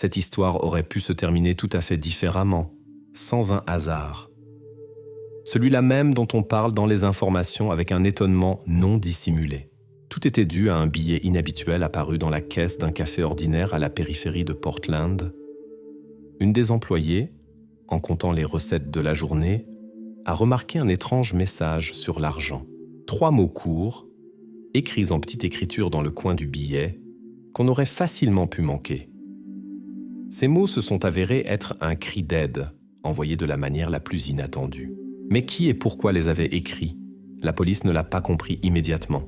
Cette histoire aurait pu se terminer tout à fait différemment, sans un hasard. Celui-là même dont on parle dans les informations avec un étonnement non dissimulé. Tout était dû à un billet inhabituel apparu dans la caisse d'un café ordinaire à la périphérie de Portland. Une des employées, en comptant les recettes de la journée, a remarqué un étrange message sur l'argent. 3 mots courts, écrits en petite écriture dans le coin du billet, qu'on aurait facilement pu manquer. Ces mots se sont avérés être un cri d'aide, envoyé de la manière la plus inattendue. Mais qui et pourquoi les avait écrits? La police ne l'a pas compris immédiatement.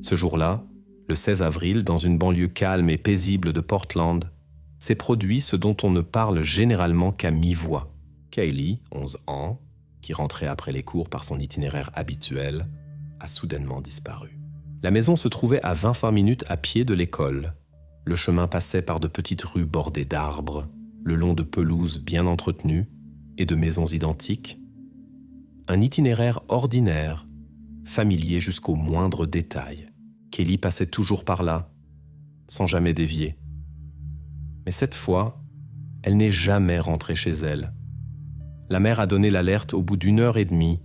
Ce jour-là, le 16 avril, dans une banlieue calme et paisible de Portland, s'est produit ce dont on ne parle généralement qu'à mi-voix. Kaylee, 11 ans, qui rentrait après les cours par son itinéraire habituel, a soudainement disparu. La maison se trouvait à 25 minutes à pied de l'école. Le chemin passait par de petites rues bordées d'arbres, le long de pelouses bien entretenues et de maisons identiques. Un itinéraire ordinaire, familier jusqu'au moindre détail. Kaylee passait toujours par là, sans jamais dévier. Mais cette fois, elle n'est jamais rentrée chez elle. La mère a donné l'alerte au bout d'1 heure et demie,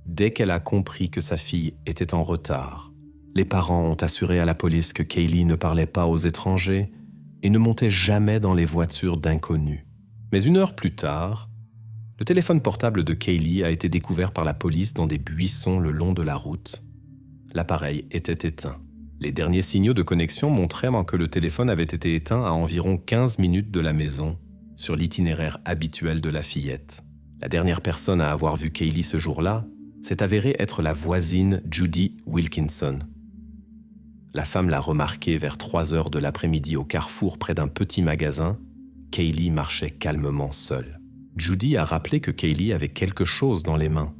dès qu'elle a compris que sa fille était en retard. Les parents ont assuré à la police que Kaylee ne parlait pas aux étrangers et ne montait jamais dans les voitures d'inconnus. Mais 1 heure plus tard, le téléphone portable de Kaylee a été découvert par la police dans des buissons le long de la route. L'appareil était éteint. Les derniers signaux de connexion montraient que le téléphone avait été éteint à environ 15 minutes de la maison, sur l'itinéraire habituel de la fillette. La dernière personne à avoir vu Kaylee ce jour-là s'est avérée être la voisine Judy Wilkinson. La femme l'a remarquée vers 3 heures de l'après-midi au carrefour près d'un petit magasin. Kaylee marchait calmement seule. Judy a rappelé que Kaylee avait quelque chose dans les mains,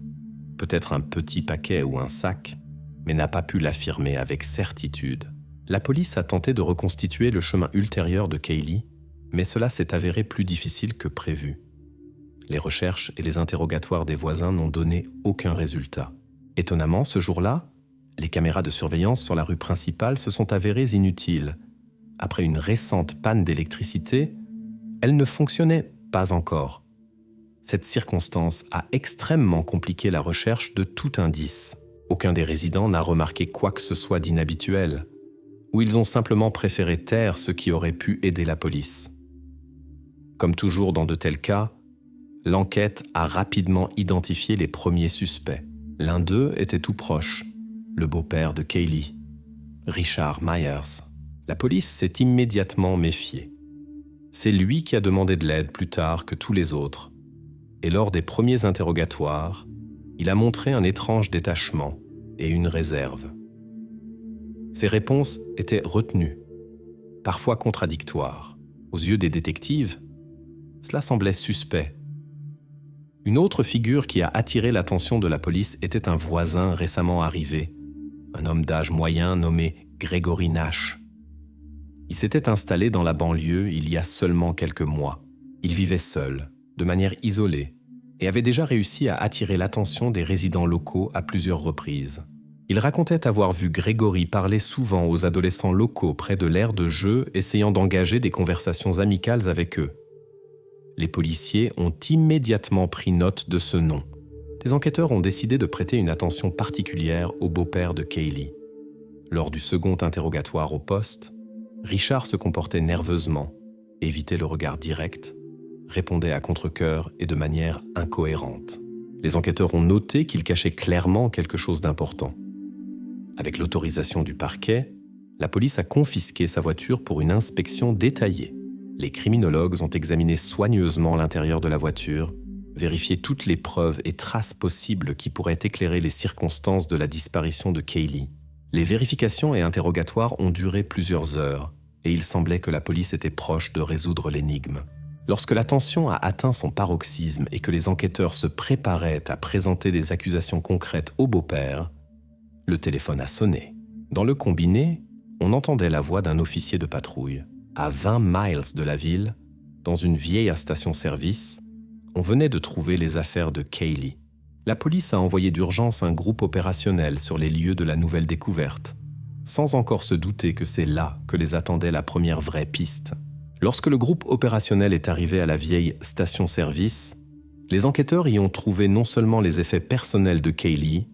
peut-être un petit paquet ou un sac, mais n'a pas pu l'affirmer avec certitude. La police a tenté de reconstituer le chemin ultérieur de Kaylee, mais cela s'est avéré plus difficile que prévu. Les recherches et les interrogatoires des voisins n'ont donné aucun résultat. Étonnamment, ce jour-là, les caméras de surveillance sur la rue principale se sont avérées inutiles. Après une récente panne d'électricité, elles ne fonctionnaient pas encore. Cette circonstance a extrêmement compliqué la recherche de tout indice. Aucun des résidents n'a remarqué quoi que ce soit d'inhabituel, ou ils ont simplement préféré taire ce qui aurait pu aider la police. Comme toujours dans de tels cas, l'enquête a rapidement identifié les premiers suspects. L'un d'eux était tout proche, le beau-père de Kaylee, Richard Myers. La police s'est immédiatement méfiée. C'est lui qui a demandé de l'aide plus tard que tous les autres, et lors des premiers interrogatoires, il a montré un étrange détachement et une réserve. Ses réponses étaient retenues, parfois contradictoires. Aux yeux des détectives, cela semblait suspect. Une autre figure qui a attiré l'attention de la police était un voisin récemment arrivé, un homme d'âge moyen nommé Gregory Nash. Il s'était installé dans la banlieue il y a seulement quelques mois. Il vivait seul, de manière isolée, et avait déjà réussi à attirer l'attention des résidents locaux à plusieurs reprises. Il racontait avoir vu Gregory parler souvent aux adolescents locaux près de l'aire de jeu, essayant d'engager des conversations amicales avec eux. Les policiers ont immédiatement pris note de ce nom. Les enquêteurs ont décidé de prêter une attention particulière au beau-père de Kaylee. Lors du second interrogatoire au poste, Richard se comportait nerveusement, évitait le regard direct, répondait à contre-cœur et de manière incohérente. Les enquêteurs ont noté qu'il cachait clairement quelque chose d'important. Avec l'autorisation du parquet, la police a confisqué sa voiture pour une inspection détaillée. Les criminologues ont examiné soigneusement l'intérieur de la voiture, vérifié toutes les preuves et traces possibles qui pourraient éclairer les circonstances de la disparition de Kaylee. Les vérifications et interrogatoires ont duré plusieurs heures, et il semblait que la police était proche de résoudre l'énigme. Lorsque la tension a atteint son paroxysme et que les enquêteurs se préparaient à présenter des accusations concrètes au beau-père, le téléphone a sonné. Dans le combiné, on entendait la voix d'un officier de patrouille. À 20 miles de la ville, dans une vieille station-service, on venait de trouver les affaires de Kaylee. La police a envoyé d'urgence un groupe opérationnel sur les lieux de la nouvelle découverte, sans encore se douter que c'est là que les attendait la première vraie piste. Lorsque le groupe opérationnel est arrivé à la vieille station-service, les enquêteurs y ont trouvé non seulement les effets personnels de Kaylee,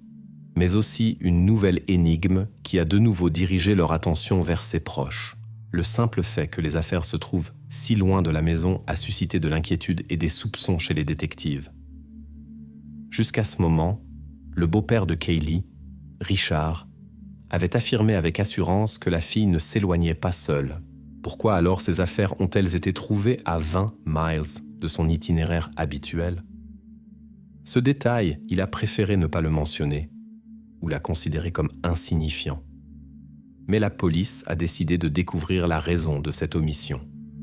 mais aussi une nouvelle énigme qui a de nouveau dirigé leur attention vers ses proches. Le simple fait que les affaires se trouvent si loin de la maison a suscité de l'inquiétude et des soupçons chez les détectives. Jusqu'à ce moment, le beau-père de Kaylee, Richard, avait affirmé avec assurance que la fille ne s'éloignait pas seule. Pourquoi alors ces affaires ont-elles été trouvées à 20 miles de son itinéraire habituel? Ce détail, il a préféré ne pas le mentionner ou la considérer comme insignifiant. Mais la police a décidé de découvrir la raison de cette omission.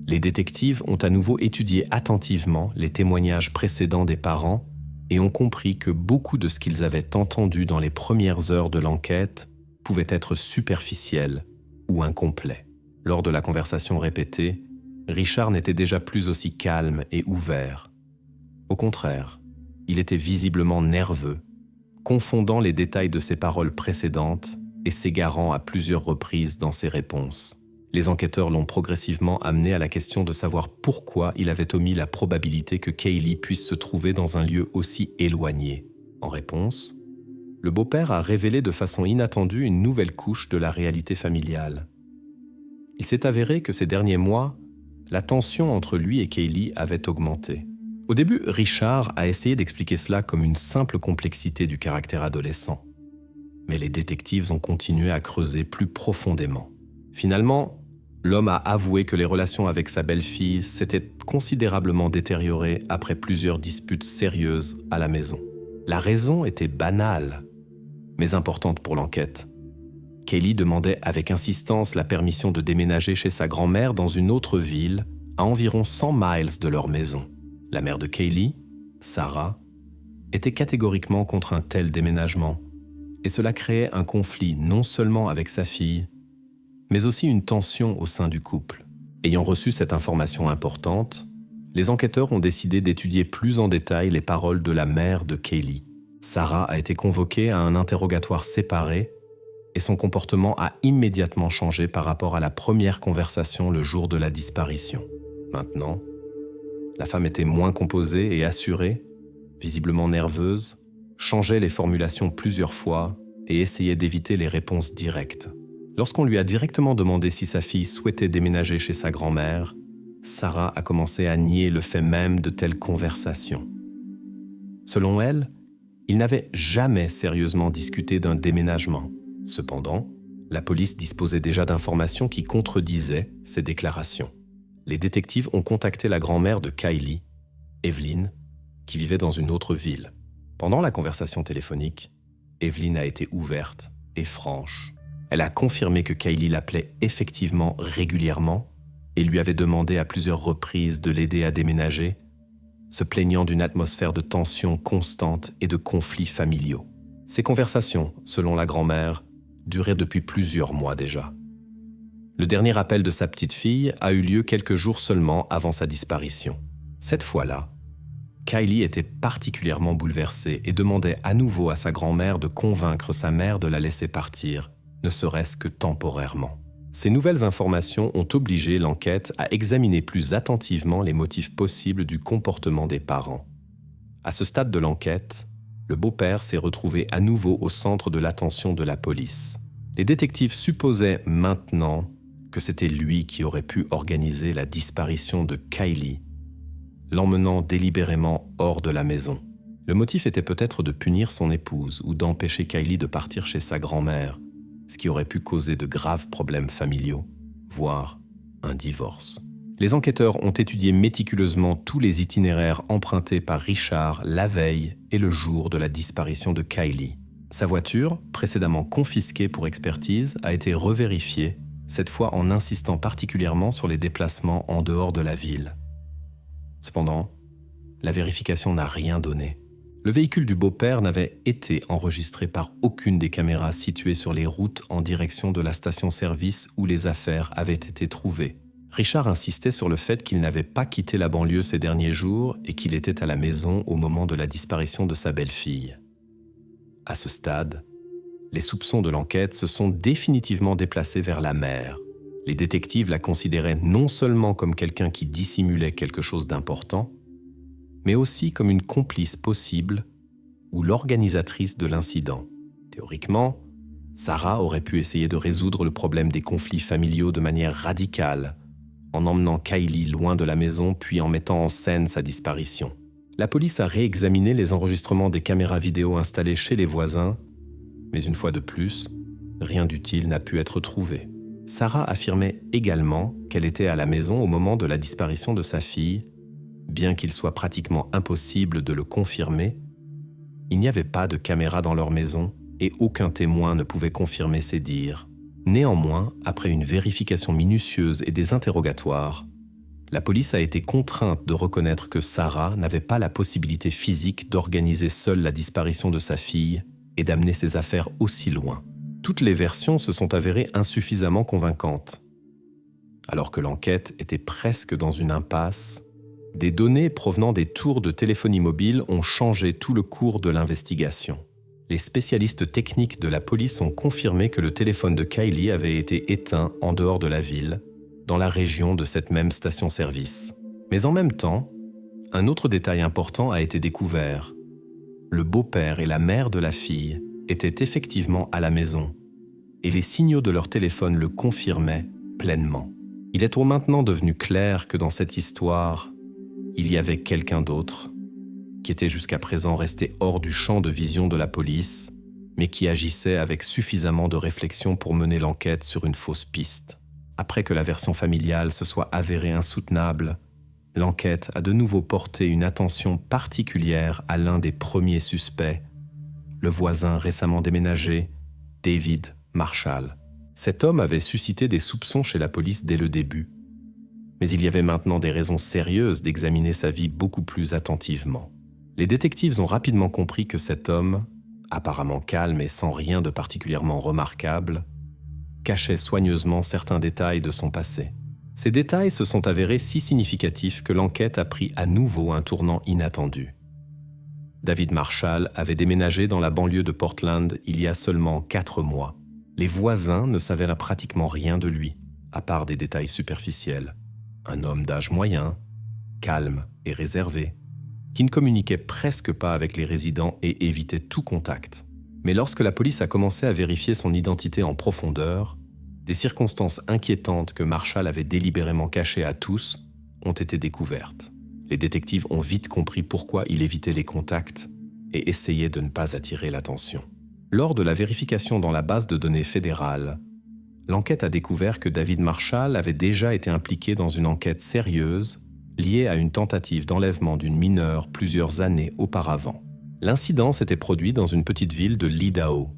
Les détectives ont à nouveau étudié attentivement les témoignages précédents des parents et ont compris que beaucoup de ce qu'ils avaient entendu dans les premières heures de l'enquête pouvait être superficiel ou incomplet. Lors de la conversation répétée, Richard n'était déjà plus aussi calme et ouvert. Au contraire, il était visiblement nerveux, confondant les détails de ses paroles précédentes et s'égarant à plusieurs reprises dans ses réponses. Les enquêteurs l'ont progressivement amené à la question de savoir pourquoi il avait omis la probabilité que Kaylee puisse se trouver dans un lieu aussi éloigné. En réponse, le beau-père a révélé de façon inattendue une nouvelle couche de la réalité familiale. Il s'est avéré que ces derniers mois, la tension entre lui et Kaylee avait augmenté. Au début, Richard a essayé d'expliquer cela comme une simple complexité du caractère adolescent. Mais les détectives ont continué à creuser plus profondément. Finalement, l'homme a avoué que les relations avec sa belle-fille s'étaient considérablement détériorées après plusieurs disputes sérieuses à la maison. La raison était banale, mais importante pour l'enquête. Kaylee demandait avec insistance la permission de déménager chez sa grand-mère dans une autre ville, à environ 100 miles de leur maison. La mère de Kaylee, Sarah, était catégoriquement contre un tel déménagement, et cela créait un conflit non seulement avec sa fille, mais aussi une tension au sein du couple. Ayant reçu cette information importante, les enquêteurs ont décidé d'étudier plus en détail les paroles de la mère de Kaylee. Sarah a été convoquée à un interrogatoire séparé et son comportement a immédiatement changé par rapport à la première conversation le jour de la disparition. Maintenant, la femme était moins composée et assurée, visiblement nerveuse, changeait les formulations plusieurs fois et essayait d'éviter les réponses directes. Lorsqu'on lui a directement demandé si sa fille souhaitait déménager chez sa grand-mère, Sarah a commencé à nier le fait même de telles conversations. Selon elle, ils n'avaient jamais sérieusement discuté d'un déménagement. Cependant, la police disposait déjà d'informations qui contredisaient ces déclarations. Les détectives ont contacté la grand-mère de Kaylee, Evelyn, qui vivait dans une autre ville. Pendant la conversation téléphonique, Evelyn a été ouverte et franche. Elle a confirmé que Kaylee l'appelait effectivement régulièrement et lui avait demandé à plusieurs reprises de l'aider à déménager, se plaignant d'une atmosphère de tension constante et de conflits familiaux. Ces conversations, selon la grand-mère, duraient depuis plusieurs mois déjà. Le dernier appel de sa petite fille a eu lieu quelques jours seulement avant sa disparition. Cette fois-là, Kaylee était particulièrement bouleversée et demandait à nouveau à sa grand-mère de convaincre sa mère de la laisser partir, ne serait-ce que temporairement. Ces nouvelles informations ont obligé l'enquête à examiner plus attentivement les motifs possibles du comportement des parents. À ce stade de l'enquête, le beau-père s'est retrouvé à nouveau au centre de l'attention de la police. Les détectives supposaient maintenant que c'était lui qui aurait pu organiser la disparition de Kaylee, l'emmenant délibérément hors de la maison. Le motif était peut-être de punir son épouse ou d'empêcher Kaylee de partir chez sa grand-mère, ce qui aurait pu causer de graves problèmes familiaux, voire un divorce. Les enquêteurs ont étudié méticuleusement tous les itinéraires empruntés par Richard la veille et le jour de la disparition de Kaylee. Sa voiture, précédemment confisquée pour expertise, a été revérifiée, cette fois en insistant particulièrement sur les déplacements en dehors de la ville. Cependant, la vérification n'a rien donné. Le véhicule du beau-père n'avait été enregistré par aucune des caméras situées sur les routes en direction de la station-service où les affaires avaient été trouvées. Richard insistait sur le fait qu'il n'avait pas quitté la banlieue ces derniers jours et qu'il était à la maison au moment de la disparition de sa belle-fille. À ce stade, les soupçons de l'enquête se sont définitivement déplacés vers la mère. Les détectives la considéraient non seulement comme quelqu'un qui dissimulait quelque chose d'important, mais aussi comme une complice possible ou l'organisatrice de l'incident. Théoriquement, Sarah aurait pu essayer de résoudre le problème des conflits familiaux de manière radicale, en emmenant Kylie loin de la maison puis en mettant en scène sa disparition. La police a réexaminé les enregistrements des caméras vidéo installées chez les voisins, mais une fois de plus, rien d'utile n'a pu être trouvé. Sarah affirmait également qu'elle était à la maison au moment de la disparition de sa fille, bien qu'il soit pratiquement impossible de le confirmer. Il n'y avait pas de caméra dans leur maison et aucun témoin ne pouvait confirmer ces dires. Néanmoins, après une vérification minutieuse et des interrogatoires, la police a été contrainte de reconnaître que Sarah n'avait pas la possibilité physique d'organiser seule la disparition de sa fille et d'amener ses affaires aussi loin. Toutes les versions se sont avérées insuffisamment convaincantes. Alors que l'enquête était presque dans une impasse, des données provenant des tours de téléphonie mobile ont changé tout le cours de l'investigation. Les spécialistes techniques de la police ont confirmé que le téléphone de Kylie avait été éteint en dehors de la ville, dans la région de cette même station-service. Mais en même temps, un autre détail important a été découvert. Le beau-père et la mère de la fille étaient effectivement à la maison, et les signaux de leur téléphone le confirmaient pleinement. Il est maintenant devenu clair que dans cette histoire, il y avait quelqu'un d'autre, qui était jusqu'à présent resté hors du champ de vision de la police, mais qui agissait avec suffisamment de réflexion pour mener l'enquête sur une fausse piste. Après que la version familiale se soit avérée insoutenable, l'enquête a de nouveau porté une attention particulière à l'un des premiers suspects, le voisin récemment déménagé, David Marshall. Cet homme avait suscité des soupçons chez la police dès le début, mais il y avait maintenant des raisons sérieuses d'examiner sa vie beaucoup plus attentivement. Les détectives ont rapidement compris que cet homme, apparemment calme et sans rien de particulièrement remarquable, cachait soigneusement certains détails de son passé. Ces détails se sont avérés si significatifs que l'enquête a pris à nouveau un tournant inattendu. David Marshall avait déménagé dans la banlieue de Portland il y a seulement 4 mois. Les voisins ne savaient pratiquement rien de lui, à part des détails superficiels. Un homme d'âge moyen, calme et réservé, qui ne communiquait presque pas avec les résidents et évitait tout contact. Mais lorsque la police a commencé à vérifier son identité en profondeur, des circonstances inquiétantes que Marshall avait délibérément cachées à tous ont été découvertes. Les détectives ont vite compris pourquoi il évitait les contacts et essayait de ne pas attirer l'attention. Lors de la vérification dans la base de données fédérale, l'enquête a découvert que David Marshall avait déjà été impliqué dans une enquête sérieuse liée à une tentative d'enlèvement d'une mineure plusieurs années auparavant. L'incident s'était produit dans une petite ville de l'Idaho.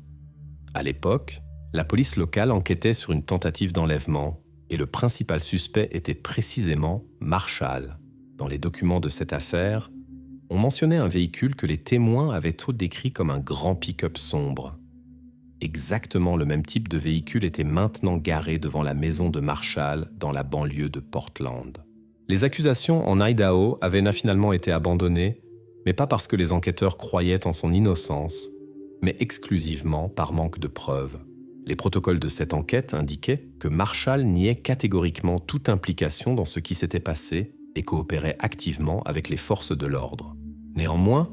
À l'époque, la police locale enquêtait sur une tentative d'enlèvement et le principal suspect était précisément Marshall. Dans les documents de cette affaire, on mentionnait un véhicule que les témoins avaient décrit comme un grand pick-up sombre. Exactement le même type de véhicule était maintenant garé devant la maison de Marshall dans la banlieue de Portland. Les accusations en Idaho avaient finalement été abandonnées, mais pas parce que les enquêteurs croyaient en son innocence, mais exclusivement par manque de preuves. Les protocoles de cette enquête indiquaient que Marshall niait catégoriquement toute implication dans ce qui s'était passé et coopérait activement avec les forces de l'ordre. Néanmoins,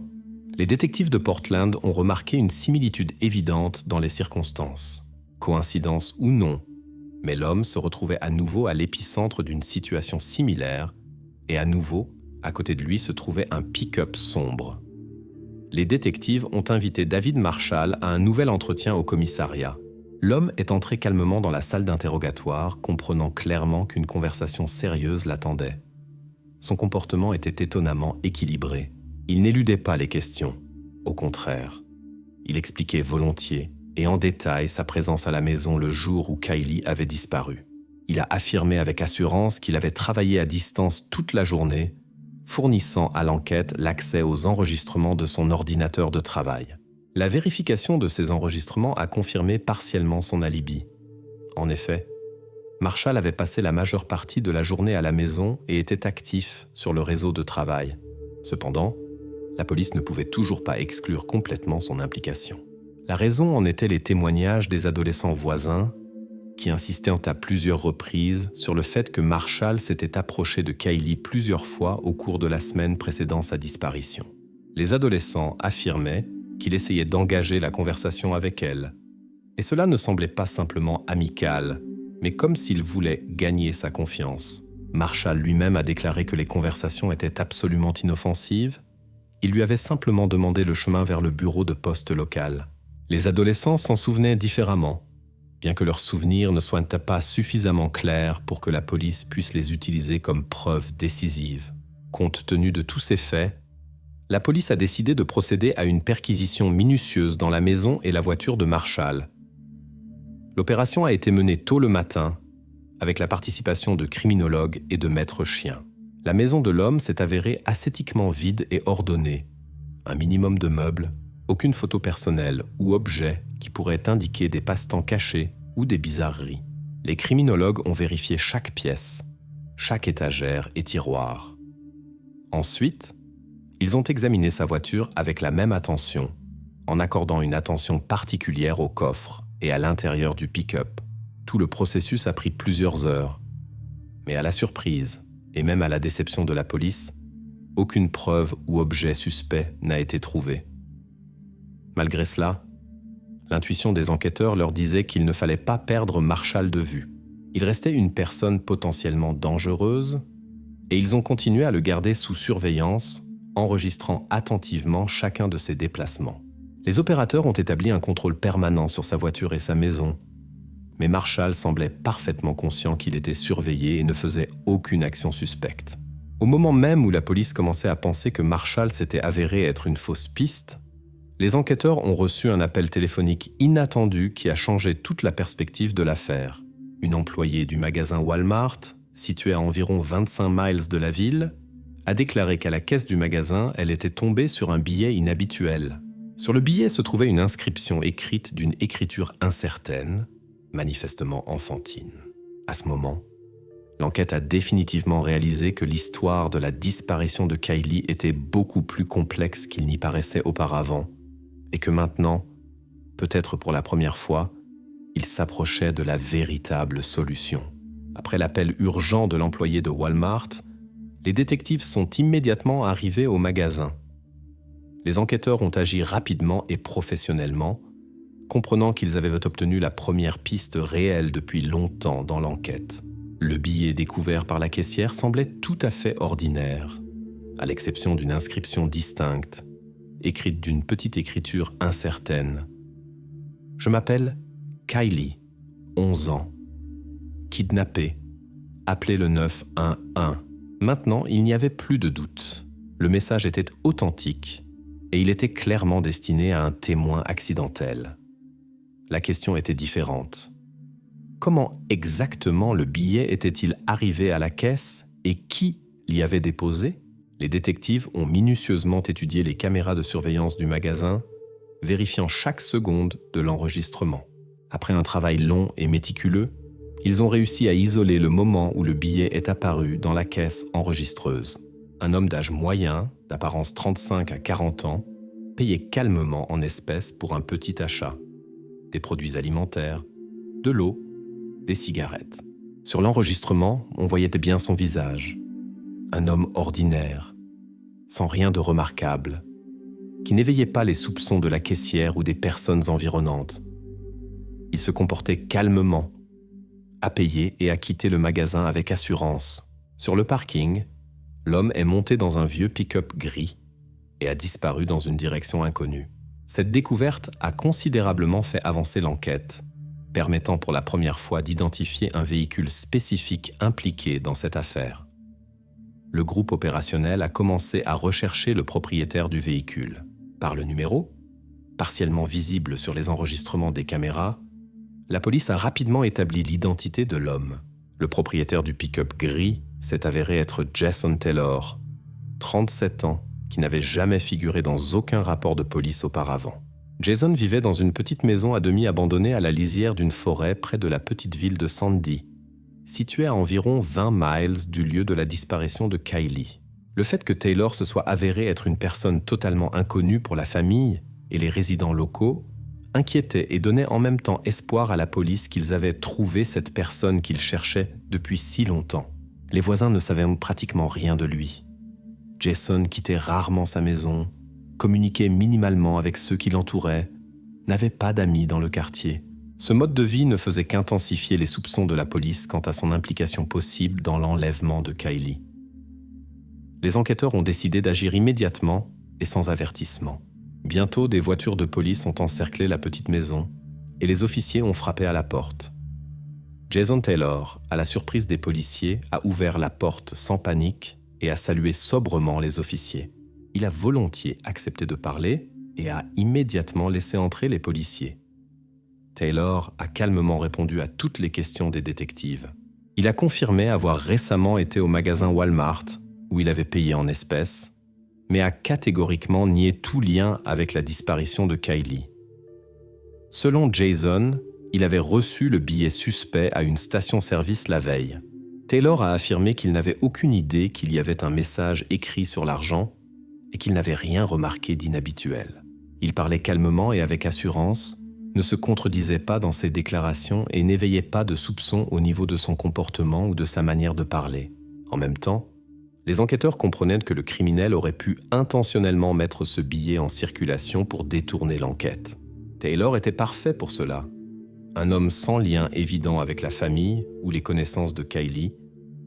les détectives de Portland ont remarqué une similitude évidente dans les circonstances. Coïncidence ou non, mais l'homme se retrouvait à nouveau à l'épicentre d'une situation similaire et à nouveau, à côté de lui se trouvait un pick-up sombre. Les détectives ont invité David Marshall à un nouvel entretien au commissariat. L'homme est entré calmement dans la salle d'interrogatoire, comprenant clairement qu'une conversation sérieuse l'attendait. Son comportement était étonnamment équilibré. Il n'éludait pas les questions. Au contraire, il expliquait volontiers et en détail sa présence à la maison le jour où Kylie avait disparu. Il a affirmé avec assurance qu'il avait travaillé à distance toute la journée, fournissant à l'enquête l'accès aux enregistrements de son ordinateur de travail. La vérification de ces enregistrements a confirmé partiellement son alibi. En effet, Marshall avait passé la majeure partie de la journée à la maison et était actif sur le réseau de travail. Cependant, la police ne pouvait toujours pas exclure complètement son implication. La raison en était les témoignages des adolescents voisins qui insistait à plusieurs reprises sur le fait que Marshall s'était approché de Kylie plusieurs fois au cours de la semaine précédant sa disparition. Les adolescents affirmaient qu'il essayait d'engager la conversation avec elle. Et cela ne semblait pas simplement amical, mais comme s'il voulait gagner sa confiance. Marshall lui-même a déclaré que les conversations étaient absolument inoffensives. Il lui avait simplement demandé le chemin vers le bureau de poste local. Les adolescents s'en souvenaient différemment, bien que leurs souvenirs ne soient pas suffisamment clairs pour que la police puisse les utiliser comme preuve décisive. Compte tenu de tous ces faits, la police a décidé de procéder à une perquisition minutieuse dans la maison et la voiture de Marshall. L'opération a été menée tôt le matin, avec la participation de criminologues et de maîtres chiens. La maison de l'homme s'est avérée ascétiquement vide et ordonnée. Un minimum de meubles, aucune photo personnelle ou objet qui pourrait indiquer des passe-temps cachés ou des bizarreries. Les criminologues ont vérifié chaque pièce, chaque étagère et tiroir. Ensuite, ils ont examiné sa voiture avec la même attention, en accordant une attention particulière au coffre et à l'intérieur du pick-up. Tout le processus a pris plusieurs heures. Mais à la surprise, et même à la déception de la police, aucune preuve ou objet suspect n'a été trouvé. Malgré cela, l'intuition des enquêteurs leur disait qu'il ne fallait pas perdre Marshall de vue. Il restait une personne potentiellement dangereuse, et ils ont continué à le garder sous surveillance, enregistrant attentivement chacun de ses déplacements. Les opérateurs ont établi un contrôle permanent sur sa voiture et sa maison, mais Marshall semblait parfaitement conscient qu'il était surveillé et ne faisait aucune action suspecte. Au moment même où la police commençait à penser que Marshall s'était avéré être une fausse piste, les enquêteurs ont reçu un appel téléphonique inattendu qui a changé toute la perspective de l'affaire. Une employée du magasin Walmart, situé à environ 25 miles de la ville, a déclaré qu'à la caisse du magasin, elle était tombée sur un billet inhabituel. Sur le billet se trouvait une inscription écrite d'une écriture incertaine, manifestement enfantine. À ce moment, l'enquête a définitivement réalisé que l'histoire de la disparition de Kylie était beaucoup plus complexe qu'il n'y paraissait auparavant, et que maintenant, peut-être pour la première fois, il s'approchait de la véritable solution. Après l'appel urgent de l'employé de Walmart, les détectives sont immédiatement arrivés au magasin. Les enquêteurs ont agi rapidement et professionnellement, comprenant qu'ils avaient obtenu la première piste réelle depuis longtemps dans l'enquête. Le billet découvert par la caissière semblait tout à fait ordinaire, à l'exception d'une inscription distincte, écrite d'une petite écriture incertaine. « Je m'appelle Kylie, 11 ans. Kidnappée. Appelez le 911. » Maintenant, il n'y avait plus de doute. Le message était authentique et il était clairement destiné à un témoin accidentel. La question était différente. Comment exactement le billet était-il arrivé à la caisse et qui l'y avait déposé ? Les détectives ont minutieusement étudié les caméras de surveillance du magasin, vérifiant chaque seconde de l'enregistrement. Après un travail long et méticuleux, ils ont réussi à isoler le moment où le billet est apparu dans la caisse enregistreuse. Un homme d'âge moyen, d'apparence 35 à 40 ans, payait calmement en espèces pour un petit achat. Des produits alimentaires, de l'eau, des cigarettes. Sur l'enregistrement, on voyait bien son visage. Un homme ordinaire, sans rien de remarquable, qui n'éveillait pas les soupçons de la caissière ou des personnes environnantes. Il se comportait calmement, a payé et a quitté le magasin avec assurance. Sur le parking, l'homme est monté dans un vieux pick-up gris et a disparu dans une direction inconnue. Cette découverte a considérablement fait avancer l'enquête, permettant pour la première fois d'identifier un véhicule spécifique impliqué dans cette affaire. Le groupe opérationnel a commencé à rechercher le propriétaire du véhicule. Par le numéro, partiellement visible sur les enregistrements des caméras, la police a rapidement établi l'identité de l'homme. Le propriétaire du pick-up gris s'est avéré être Jason Taylor, 37 ans, qui n'avait jamais figuré dans aucun rapport de police auparavant. Jason vivait dans une petite maison à demi abandonnée à la lisière d'une forêt près de la petite ville de Sandy, située à environ 20 miles du lieu de la disparition de Kylie. Le fait que Taylor se soit avéré être une personne totalement inconnue pour la famille et les résidents locaux inquiétait et donnait en même temps espoir à la police qu'ils avaient trouvé cette personne qu'ils cherchaient depuis si longtemps. Les voisins ne savaient pratiquement rien de lui. Jason quittait rarement sa maison, communiquait minimalement avec ceux qui l'entouraient, n'avait pas d'amis dans le quartier. Ce mode de vie ne faisait qu'intensifier les soupçons de la police quant à son implication possible dans l'enlèvement de Kylie. Les enquêteurs ont décidé d'agir immédiatement et sans avertissement. Bientôt, des voitures de police ont encerclé la petite maison et les officiers ont frappé à la porte. Jason Taylor, à la surprise des policiers, a ouvert la porte sans panique et a salué sobrement les officiers. Il a volontiers accepté de parler et a immédiatement laissé entrer les policiers. Taylor a calmement répondu à toutes les questions des détectives. Il a confirmé avoir récemment été au magasin Walmart, où il avait payé en espèces, mais a catégoriquement nié tout lien avec la disparition de Kylie. Selon Jason, il avait reçu le billet suspect à une station-service la veille. Taylor a affirmé qu'il n'avait aucune idée qu'il y avait un message écrit sur l'argent et qu'il n'avait rien remarqué d'inhabituel. Il parlait calmement et avec assurance, ne se contredisait pas dans ses déclarations et n'éveillait pas de soupçons au niveau de son comportement ou de sa manière de parler. En même temps, les enquêteurs comprenaient que le criminel aurait pu intentionnellement mettre ce billet en circulation pour détourner l'enquête. Taylor était parfait pour cela. Un homme sans lien évident avec la famille ou les connaissances de Kylie,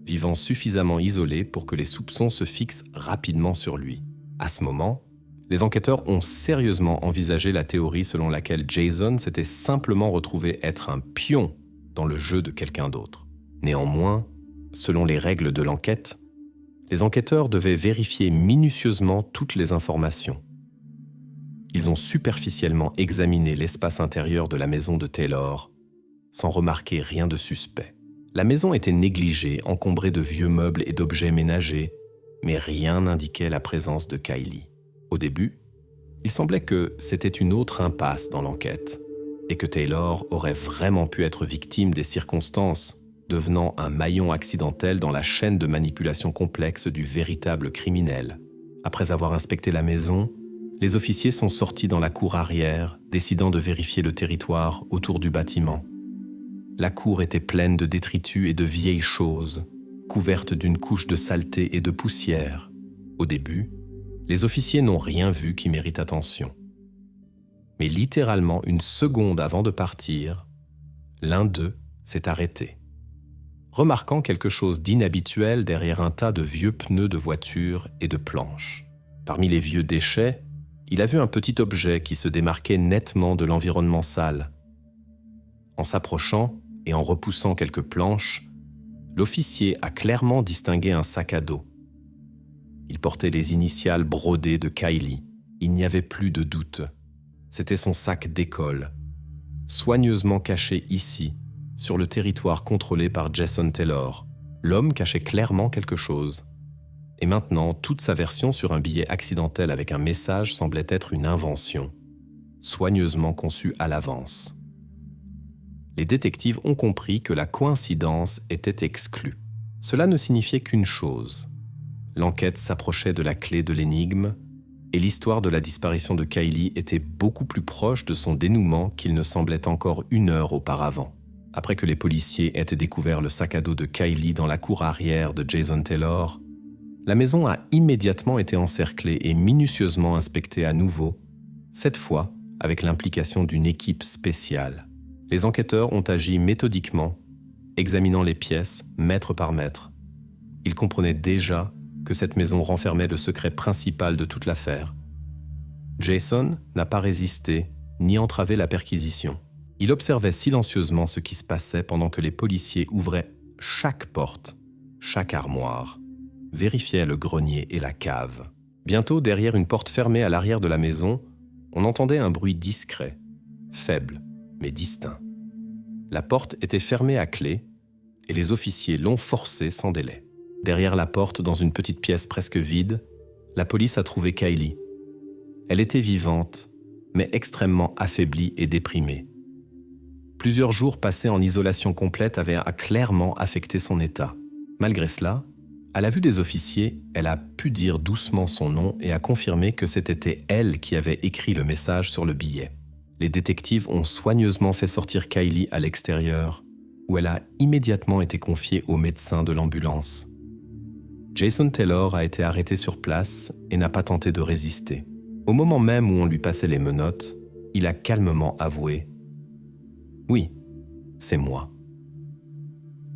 vivant suffisamment isolé pour que les soupçons se fixent rapidement sur lui. À ce moment, les enquêteurs ont sérieusement envisagé la théorie selon laquelle Jason s'était simplement retrouvé être un pion dans le jeu de quelqu'un d'autre. Néanmoins, selon les règles de l'enquête, les enquêteurs devaient vérifier minutieusement toutes les informations. Ils ont superficiellement examiné l'espace intérieur de la maison de Taylor, sans remarquer rien de suspect. La maison était négligée, encombrée de vieux meubles et d'objets ménagers, mais rien n'indiquait la présence de Kylie. Au début, il semblait que c'était une autre impasse dans l'enquête et que Taylor aurait vraiment pu être victime des circonstances, devenant un maillon accidentel dans la chaîne de manipulation complexe du véritable criminel. Après avoir inspecté la maison, les officiers sont sortis dans la cour arrière, décidant de vérifier le territoire autour du bâtiment. La cour était pleine de détritus et de vieilles choses, couverte d'une couche de saleté et de poussière. Au début, les officiers n'ont rien vu qui mérite attention. Mais littéralement une seconde avant de partir, l'un d'eux s'est arrêté, remarquant quelque chose d'inhabituel derrière un tas de vieux pneus de voiture et de planches. Parmi les vieux déchets, il a vu un petit objet qui se démarquait nettement de l'environnement sale. En s'approchant et en repoussant quelques planches, l'officier a clairement distingué un sac à dos. Il portait les initiales brodées de Kylie. Il n'y avait plus de doute. C'était son sac d'école, soigneusement caché ici, sur le territoire contrôlé par Jason Taylor. L'homme cachait clairement quelque chose. Et maintenant, toute sa version sur un billet accidentel avec un message semblait être une invention, soigneusement conçue à l'avance. Les détectives ont compris que la coïncidence était exclue. Cela ne signifiait qu'une chose. L'enquête s'approchait de la clé de l'énigme et l'histoire de la disparition de Kylie était beaucoup plus proche de son dénouement qu'il ne semblait encore 1 heure auparavant. Après que les policiers aient découvert le sac à dos de Kylie dans la cour arrière de Jason Taylor, la maison a immédiatement été encerclée et minutieusement inspectée à nouveau, cette fois avec l'implication d'une équipe spéciale. Les enquêteurs ont agi méthodiquement, examinant les pièces mètre par mètre. Ils comprenaient déjà que cette maison renfermait le secret principal de toute l'affaire. Jason n'a pas résisté ni entravé la perquisition. Il observait silencieusement ce qui se passait pendant que les policiers ouvraient chaque porte, chaque armoire, vérifiaient le grenier et la cave. Bientôt, derrière une porte fermée à l'arrière de la maison, on entendait un bruit discret, faible, mais distinct. La porte était fermée à clé et les officiers l'ont forcée sans délai. Derrière la porte, dans une petite pièce presque vide, la police a trouvé Kylie. Elle était vivante, mais extrêmement affaiblie et déprimée. Plusieurs jours passés en isolation complète avaient clairement affecté son état. Malgré cela, à la vue des officiers, elle a pu dire doucement son nom et a confirmé que c'était elle qui avait écrit le message sur le billet. Les détectives ont soigneusement fait sortir Kylie à l'extérieur, où elle a immédiatement été confiée au médecin de l'ambulance. Jason Taylor a été arrêté sur place et n'a pas tenté de résister. Au moment même où on lui passait les menottes, il a calmement avoué « Oui, c'est moi ».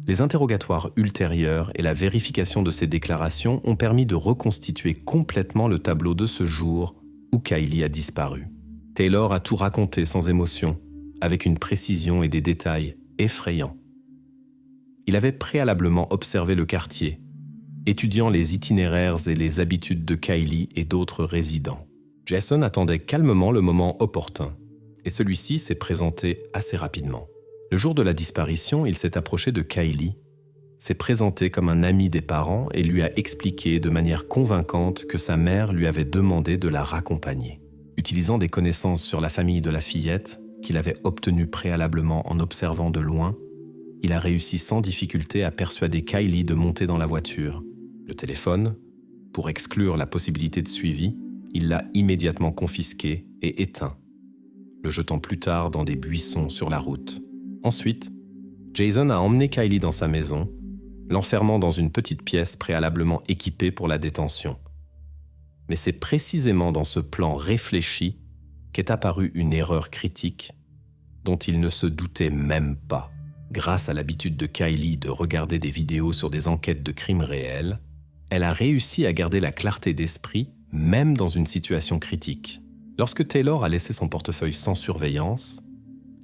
Les interrogatoires ultérieurs et la vérification de ses déclarations ont permis de reconstituer complètement le tableau de ce jour où Kylie a disparu. Taylor a tout raconté sans émotion, avec une précision et des détails effrayants. Il avait préalablement observé le quartier, étudiant les itinéraires et les habitudes de Kylie et d'autres résidents. Jason attendait calmement le moment opportun, et celui-ci s'est présenté assez rapidement. Le jour de la disparition, il s'est approché de Kylie, s'est présenté comme un ami des parents et lui a expliqué de manière convaincante que sa mère lui avait demandé de la raccompagner. Utilisant des connaissances sur la famille de la fillette, qu'il avait obtenues préalablement en observant de loin, il a réussi sans difficulté à persuader Kylie de monter dans la voiture. Le téléphone, pour exclure la possibilité de suivi, il l'a immédiatement confisqué et éteint, le jetant plus tard dans des buissons sur la route. Ensuite, Jason a emmené Kylie dans sa maison, l'enfermant dans une petite pièce préalablement équipée pour la détention. Mais c'est précisément dans ce plan réfléchi qu'est apparue une erreur critique dont il ne se doutait même pas. Grâce à l'habitude de Kylie de regarder des vidéos sur des enquêtes de crimes réels, elle a réussi à garder la clarté d'esprit même dans une situation critique. Lorsque Taylor a laissé son portefeuille sans surveillance,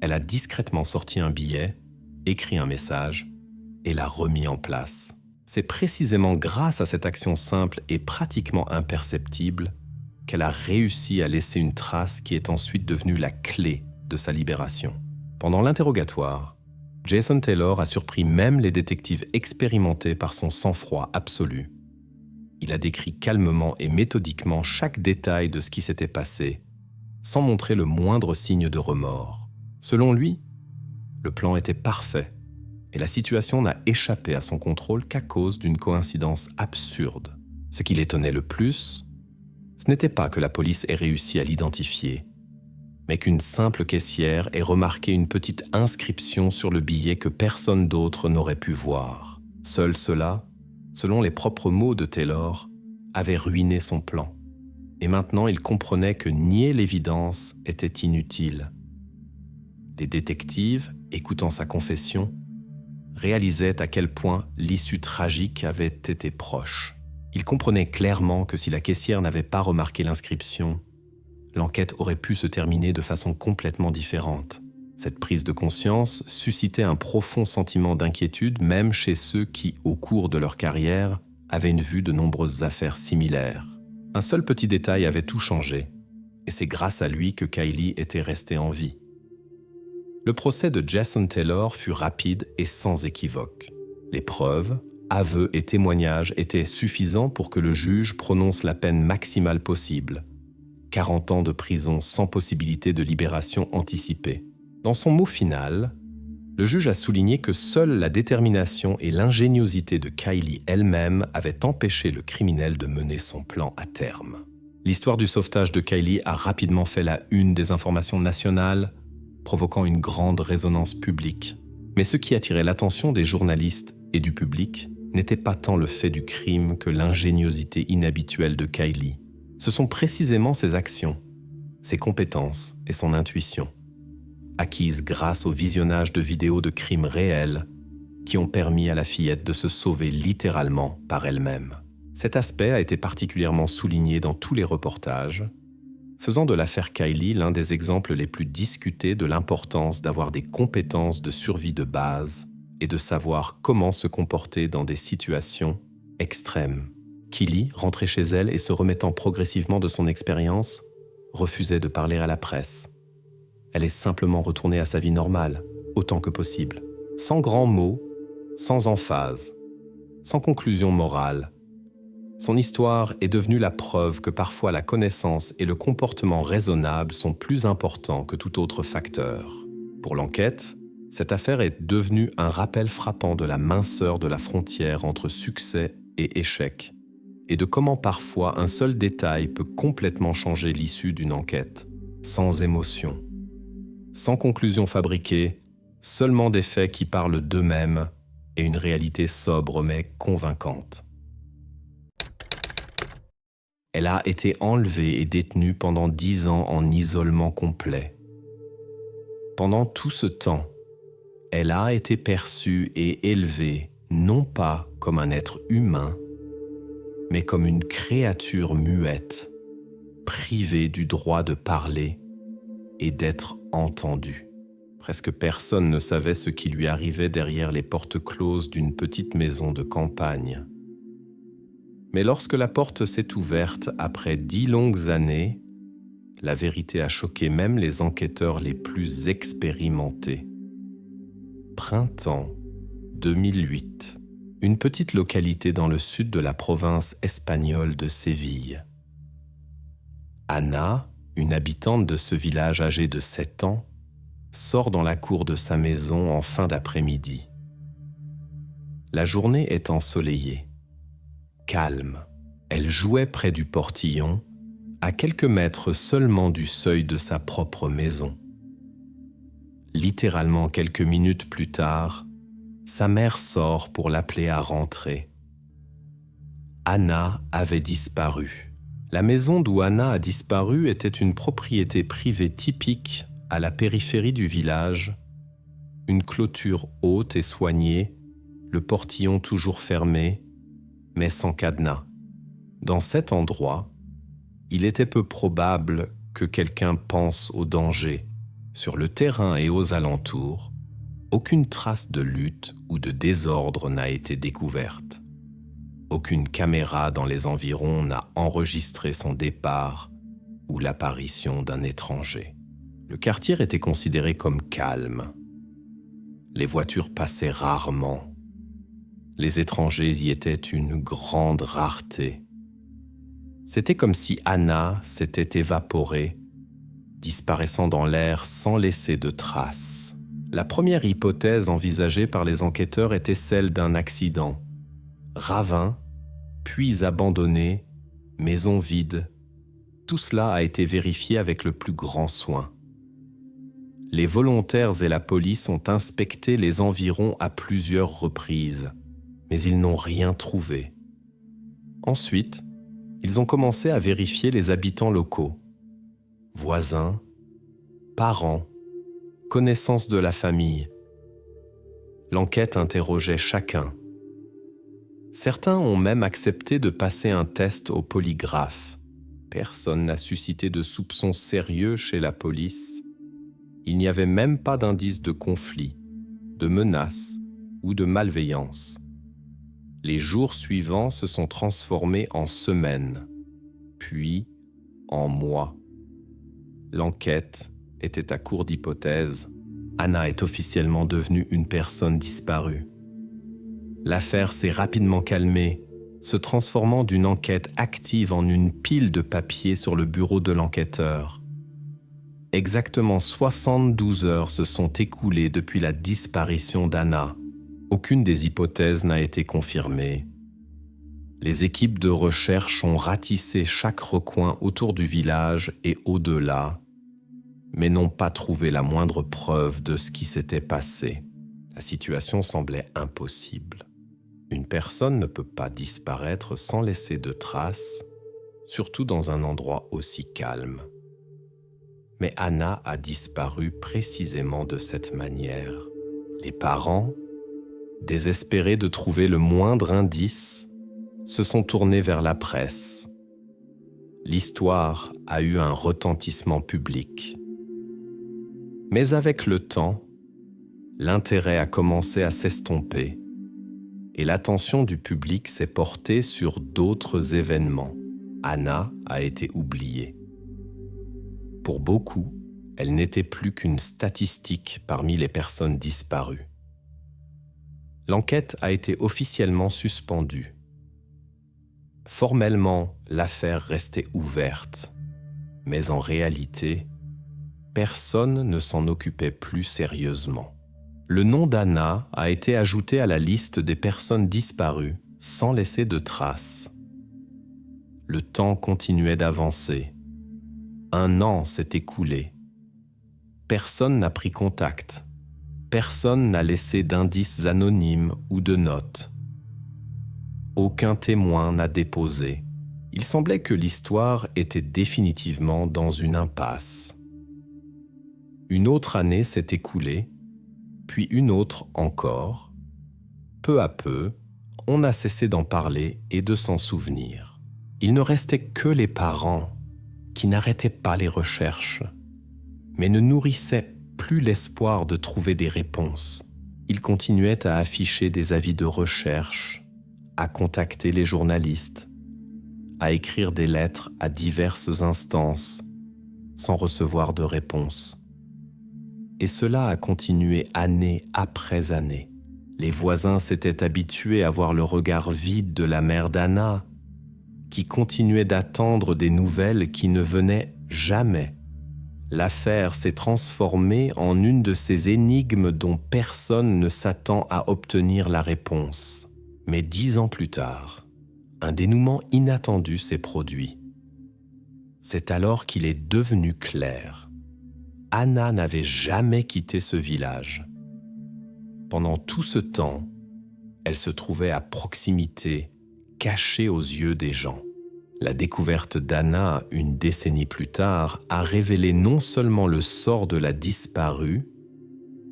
elle a discrètement sorti un billet, écrit un message et l'a remis en place. C'est précisément grâce à cette action simple et pratiquement imperceptible qu'elle a réussi à laisser une trace qui est ensuite devenue la clé de sa libération. Pendant l'interrogatoire, Jason Taylor a surpris même les détectives expérimentés par son sang-froid absolu. Il a décrit calmement et méthodiquement chaque détail de ce qui s'était passé, sans montrer le moindre signe de remords. Selon lui, le plan était parfait et la situation n'a échappé à son contrôle qu'à cause d'une coïncidence absurde. Ce qui l'étonnait le plus, ce n'était pas que la police ait réussi à l'identifier, mais qu'une simple caissière ait remarqué une petite inscription sur le billet que personne d'autre n'aurait pu voir. Seul cela, selon les propres mots de Taylor, avait ruiné son plan. Et maintenant, il comprenait que nier l'évidence était inutile. Les détectives, écoutant sa confession, réalisaient à quel point l'issue tragique avait été proche. Il comprenait clairement que si la caissière n'avait pas remarqué l'inscription, l'enquête aurait pu se terminer de façon complètement différente. Cette prise de conscience suscitait un profond sentiment d'inquiétude même chez ceux qui, au cours de leur carrière, avaient vu de nombreuses affaires similaires. Un seul petit détail avait tout changé, et c'est grâce à lui que Kylie était restée en vie. Le procès de Jason Taylor fut rapide et sans équivoque. Les preuves, aveux et témoignages étaient suffisants pour que le juge prononce la peine maximale possible, 40 ans de prison sans possibilité de libération anticipée. Dans son mot final, le juge a souligné que seule la détermination et l'ingéniosité de Kylie elle-même avaient empêché le criminel de mener son plan à terme. L'histoire du sauvetage de Kylie a rapidement fait la une des informations nationales, provoquant une grande résonance publique. Mais ce qui attirait l'attention des journalistes et du public n'était pas tant le fait du crime que l'ingéniosité inhabituelle de Kylie. Ce sont précisément ses actions, ses compétences et son intuition, acquises grâce au visionnage de vidéos de crimes réels, qui ont permis à la fillette de se sauver littéralement par elle-même. Cet aspect a été particulièrement souligné dans tous les reportages, faisant de l'affaire Kylie l'un des exemples les plus discutés de l'importance d'avoir des compétences de survie de base et de savoir comment se comporter dans des situations extrêmes. Kylie, rentrée chez elle et se remettant progressivement de son expérience, refusait de parler à la presse. Elle est simplement retournée à sa vie normale, autant que possible, sans grands mots, sans emphase, sans conclusion morale. Son histoire est devenue la preuve que parfois la connaissance et le comportement raisonnable sont plus importants que tout autre facteur. Pour l'enquête, cette affaire est devenue un rappel frappant de la minceur de la frontière entre succès et échec, et de comment parfois un seul détail peut complètement changer l'issue d'une enquête, sans émotion, sans conclusion fabriquée, seulement des faits qui parlent d'eux-mêmes et une réalité sobre mais convaincante. Elle a été enlevée et détenue pendant 10 ans en isolement complet. Pendant tout ce temps, elle a été perçue et élevée non pas comme un être humain, mais comme une créature muette, privée du droit de parler et d'être entendue. Presque personne ne savait ce qui lui arrivait derrière les portes closes d'une petite maison de campagne. Mais lorsque la porte s'est ouverte après 10 longues années, la vérité a choqué même les enquêteurs les plus expérimentés. Printemps 2008, une petite localité dans le sud de la province espagnole de Séville. Anna, une habitante de ce village âgée de 7 ans, sort dans la cour de sa maison en fin d'après-midi. La journée est ensoleillée, calme. Elle jouait près du portillon, à quelques mètres seulement du seuil de sa propre maison. Littéralement quelques minutes plus tard, sa mère sort pour l'appeler à rentrer. Anna avait disparu. La maison d'où Anna a disparu était une propriété privée typique à la périphérie du village, une clôture haute et soignée, le portillon toujours fermé, mais sans cadenas. Dans cet endroit, il était peu probable que quelqu'un pense au danger. Sur le terrain et aux alentours, aucune trace de lutte ou de désordre n'a été découverte. Aucune caméra dans les environs n'a enregistré son départ ou l'apparition d'un étranger. Le quartier était considéré comme calme. Les voitures passaient rarement. Les étrangers y étaient une grande rareté. C'était comme si Anna s'était évaporée, disparaissant dans l'air sans laisser de traces. La première hypothèse envisagée par les enquêteurs était celle d'un accident. Ravin, puis abandonné, maison vide. Tout cela a été vérifié avec le plus grand soin. Les volontaires et la police ont inspecté les environs à plusieurs reprises, mais ils n'ont rien trouvé. Ensuite, ils ont commencé à vérifier les habitants locaux, voisins, parents, connaissances de la famille. L'enquête interrogeait chacun. Certains ont même accepté de passer un test au polygraphe. Personne n'a suscité de soupçons sérieux chez la police. Il n'y avait même pas d'indice de conflit, de menace ou de malveillance. Les jours suivants se sont transformés en semaines, puis en mois. L'enquête était à court d'hypothèses. Anna est officiellement devenue une personne disparue. L'affaire s'est rapidement calmée, se transformant d'une enquête active en une pile de papier sur le bureau de l'enquêteur. Exactement 72 heures se sont écoulées depuis la disparition d'Anna. Aucune des hypothèses n'a été confirmée. Les équipes de recherche ont ratissé chaque recoin autour du village et au-delà, mais n'ont pas trouvé la moindre preuve de ce qui s'était passé. La situation semblait impossible. Une personne ne peut pas disparaître sans laisser de traces, surtout dans un endroit aussi calme. Mais Anna a disparu précisément de cette manière. Les parents, désespérés de trouver le moindre indice, se sont tournés vers la presse. L'histoire a eu un retentissement public. Mais avec le temps, l'intérêt a commencé à s'estomper et l'attention du public s'est portée sur d'autres événements. Anna a été oubliée. Pour beaucoup, elle n'était plus qu'une statistique parmi les personnes disparues. L'enquête a été officiellement suspendue. Formellement, l'affaire restait ouverte, mais en réalité, personne ne s'en occupait plus sérieusement. Le nom d'Anna a été ajouté à la liste des personnes disparues sans laisser de traces. Le temps continuait d'avancer. 1 an s'est écoulé. Personne n'a pris contact. Personne n'a laissé d'indices anonymes ou de notes. Aucun témoin n'a déposé. Il semblait que l'histoire était définitivement dans une impasse. Une autre année s'est écoulée, puis une autre encore. Peu à peu, on a cessé d'en parler et de s'en souvenir. Il ne restait que les parents qui n'arrêtaient pas les recherches, mais ne nourrissaient plus l'espoir de trouver des réponses. Ils continuaient à afficher des avis de recherche, à contacter les journalistes, à écrire des lettres à diverses instances, sans recevoir de réponse. Et cela a continué année après année. Les voisins s'étaient habitués à voir le regard vide de la mère d'Anna, qui continuait d'attendre des nouvelles qui ne venaient jamais. L'affaire s'est transformée en une de ces énigmes dont personne ne s'attend à obtenir la réponse. Mais 10 ans plus tard, un dénouement inattendu s'est produit. C'est alors qu'il est devenu clair. Anna n'avait jamais quitté ce village. Pendant tout ce temps, elle se trouvait à proximité, cachée aux yeux des gens. La découverte d'Anna, une décennie plus tard, a révélé non seulement le sort de la disparue,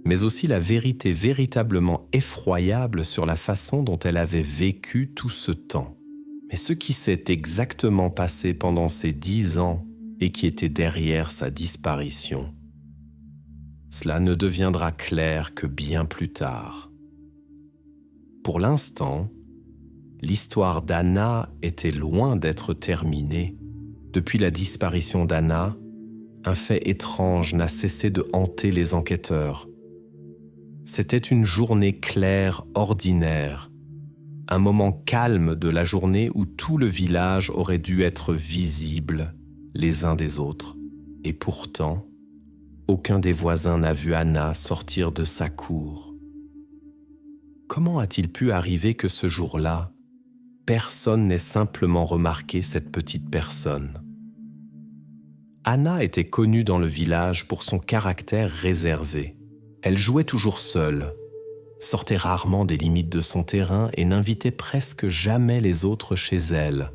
mais aussi la vérité véritablement effroyable sur la façon dont elle avait vécu tout ce temps. Mais ce qui s'est exactement passé pendant ces 10 ans et qui était derrière sa disparition, cela ne deviendra clair que bien plus tard. Pour l'instant, l'histoire d'Anna était loin d'être terminée. Depuis la disparition d'Anna, un fait étrange n'a cessé de hanter les enquêteurs. C'était une journée claire, ordinaire, un moment calme de la journée où tout le village aurait dû être visible les uns des autres. Et pourtant, aucun des voisins n'a vu Anna sortir de sa cour. Comment a-t-il pu arriver que ce jour-là, personne n'ait simplement remarqué cette petite personne? Anna était connue dans le village pour son caractère réservé. Elle jouait toujours seule, sortait rarement des limites de son terrain et n'invitait presque jamais les autres chez elle.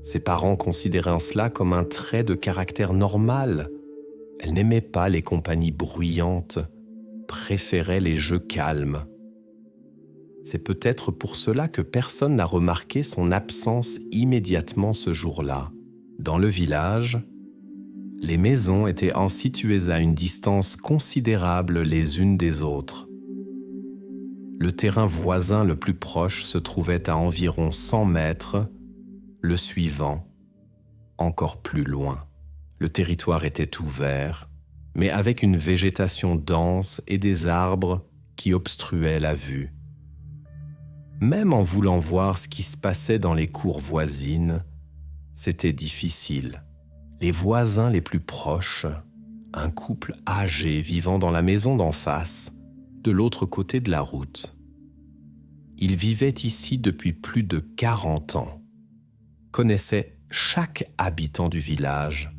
Ses parents considéraient cela comme un trait de caractère normal. Elle n'aimait pas les compagnies bruyantes, préférait les jeux calmes. C'est peut-être pour cela que personne n'a remarqué son absence immédiatement ce jour-là. Dans le village, les maisons étaient situées à une distance considérable les unes des autres. Le terrain voisin le plus proche se trouvait à environ 100 mètres, le suivant, encore plus loin. Le territoire était ouvert, mais avec une végétation dense et des arbres qui obstruaient la vue. Même en voulant voir ce qui se passait dans les cours voisines, c'était difficile. Les voisins les plus proches, un couple âgé vivant dans la maison d'en face, de l'autre côté de la route. Ils vivaient ici depuis plus de 40 ans, connaissaient chaque habitant du village,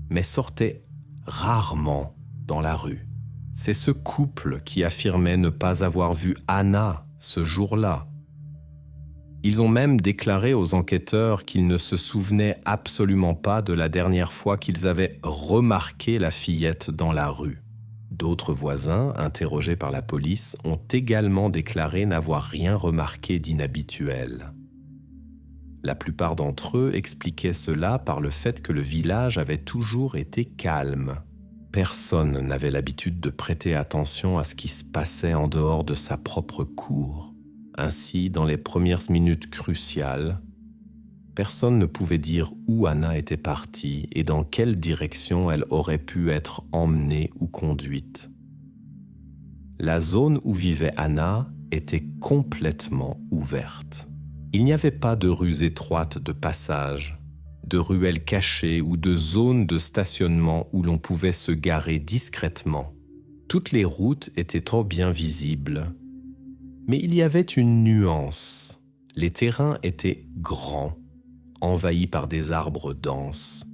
mais sortaient rarement dans la rue. C'est ce couple qui affirmait ne pas avoir vu Anna ce jour-là. Ils ont même déclaré aux enquêteurs qu'ils ne se souvenaient absolument pas de la dernière fois qu'ils avaient remarqué la fillette dans la rue. D'autres voisins, interrogés par la police, ont également déclaré n'avoir rien remarqué d'inhabituel. La plupart d'entre eux expliquaient cela par le fait que le village avait toujours été calme. Personne n'avait l'habitude de prêter attention à ce qui se passait en dehors de sa propre cour. Ainsi, dans les premières minutes cruciales, personne ne pouvait dire où Anna était partie et dans quelle direction elle aurait pu être emmenée ou conduite. La zone où vivait Anna était complètement ouverte. Il n'y avait pas de rues étroites de passage, de ruelles cachées ou de zones de stationnement où l'on pouvait se garer discrètement. Toutes les routes étaient trop bien visibles. Mais il y avait une nuance. Les terrains étaient grands, envahis par des arbres denses,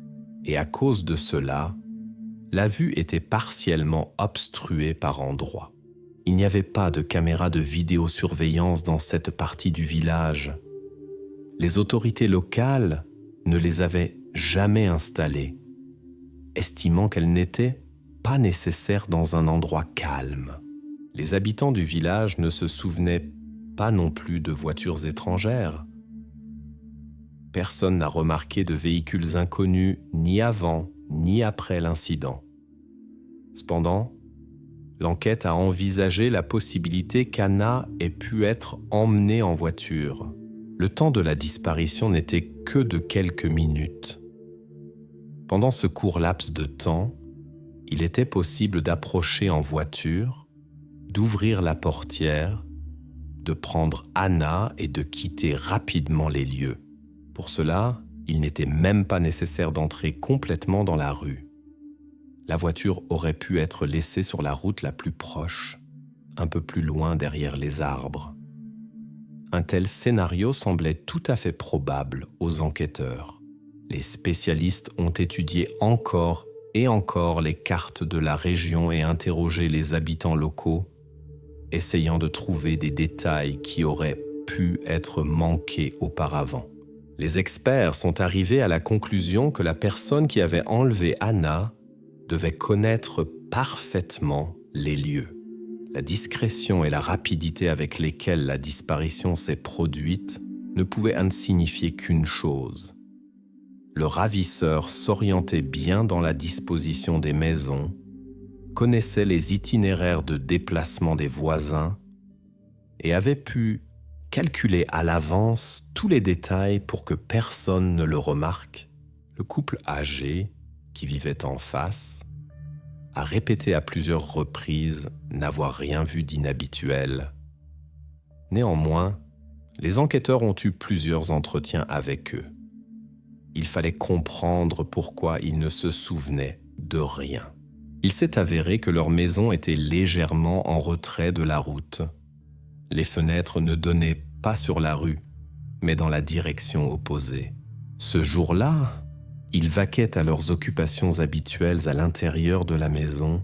et à cause de cela, La vue était partiellement obstruée par endroits. Il n'y avait pas de caméra de vidéosurveillance dans cette partie du village. Les autorités locales ne les avaient jamais installées, estimant qu'elles n'étaient pas nécessaires dans un endroit calme. Les habitants du village ne se souvenaient pas non plus de voitures étrangères. Personne n'a remarqué de véhicules inconnus ni avant ni après l'incident. Cependant, l'enquête a envisagé la possibilité qu'Anna ait pu être emmenée en voiture. Le temps de la disparition n'était que de quelques minutes. Pendant ce court laps de temps, il était possible d'approcher en voiture, d'ouvrir la portière, de prendre Anna et de quitter rapidement les lieux. Pour cela, il n'était même pas nécessaire d'entrer complètement dans la rue. La voiture aurait pu être laissée sur la route la plus proche, un peu plus loin derrière les arbres. Un tel scénario semblait tout à fait probable aux enquêteurs. Les spécialistes ont étudié encore et encore les cartes de la région et interrogé les habitants locaux, essayant de trouver des détails qui auraient pu être manqués auparavant. Les experts sont arrivés à la conclusion que la personne qui avait enlevé Anna devait connaître parfaitement les lieux. La discrétion et la rapidité avec lesquelles la disparition s'est produite ne pouvaient en signifier qu'une chose. Le ravisseur s'orientait bien dans la disposition des maisons, connaissait les itinéraires de déplacement des voisins et avait pu calculer à l'avance tous les détails pour que personne ne le remarque. Le couple âgé, qui vivait en face, a répété à plusieurs reprises n'avoir rien vu d'inhabituel. Néanmoins, les enquêteurs ont eu plusieurs entretiens avec eux. Il fallait comprendre pourquoi ils ne se souvenaient de rien. Il s'est avéré que leur maison était légèrement en retrait de la route. Les fenêtres ne donnaient pas sur la rue, mais dans la direction opposée. Ce jour-là, ils vaquaient à leurs occupations habituelles à l'intérieur de la maison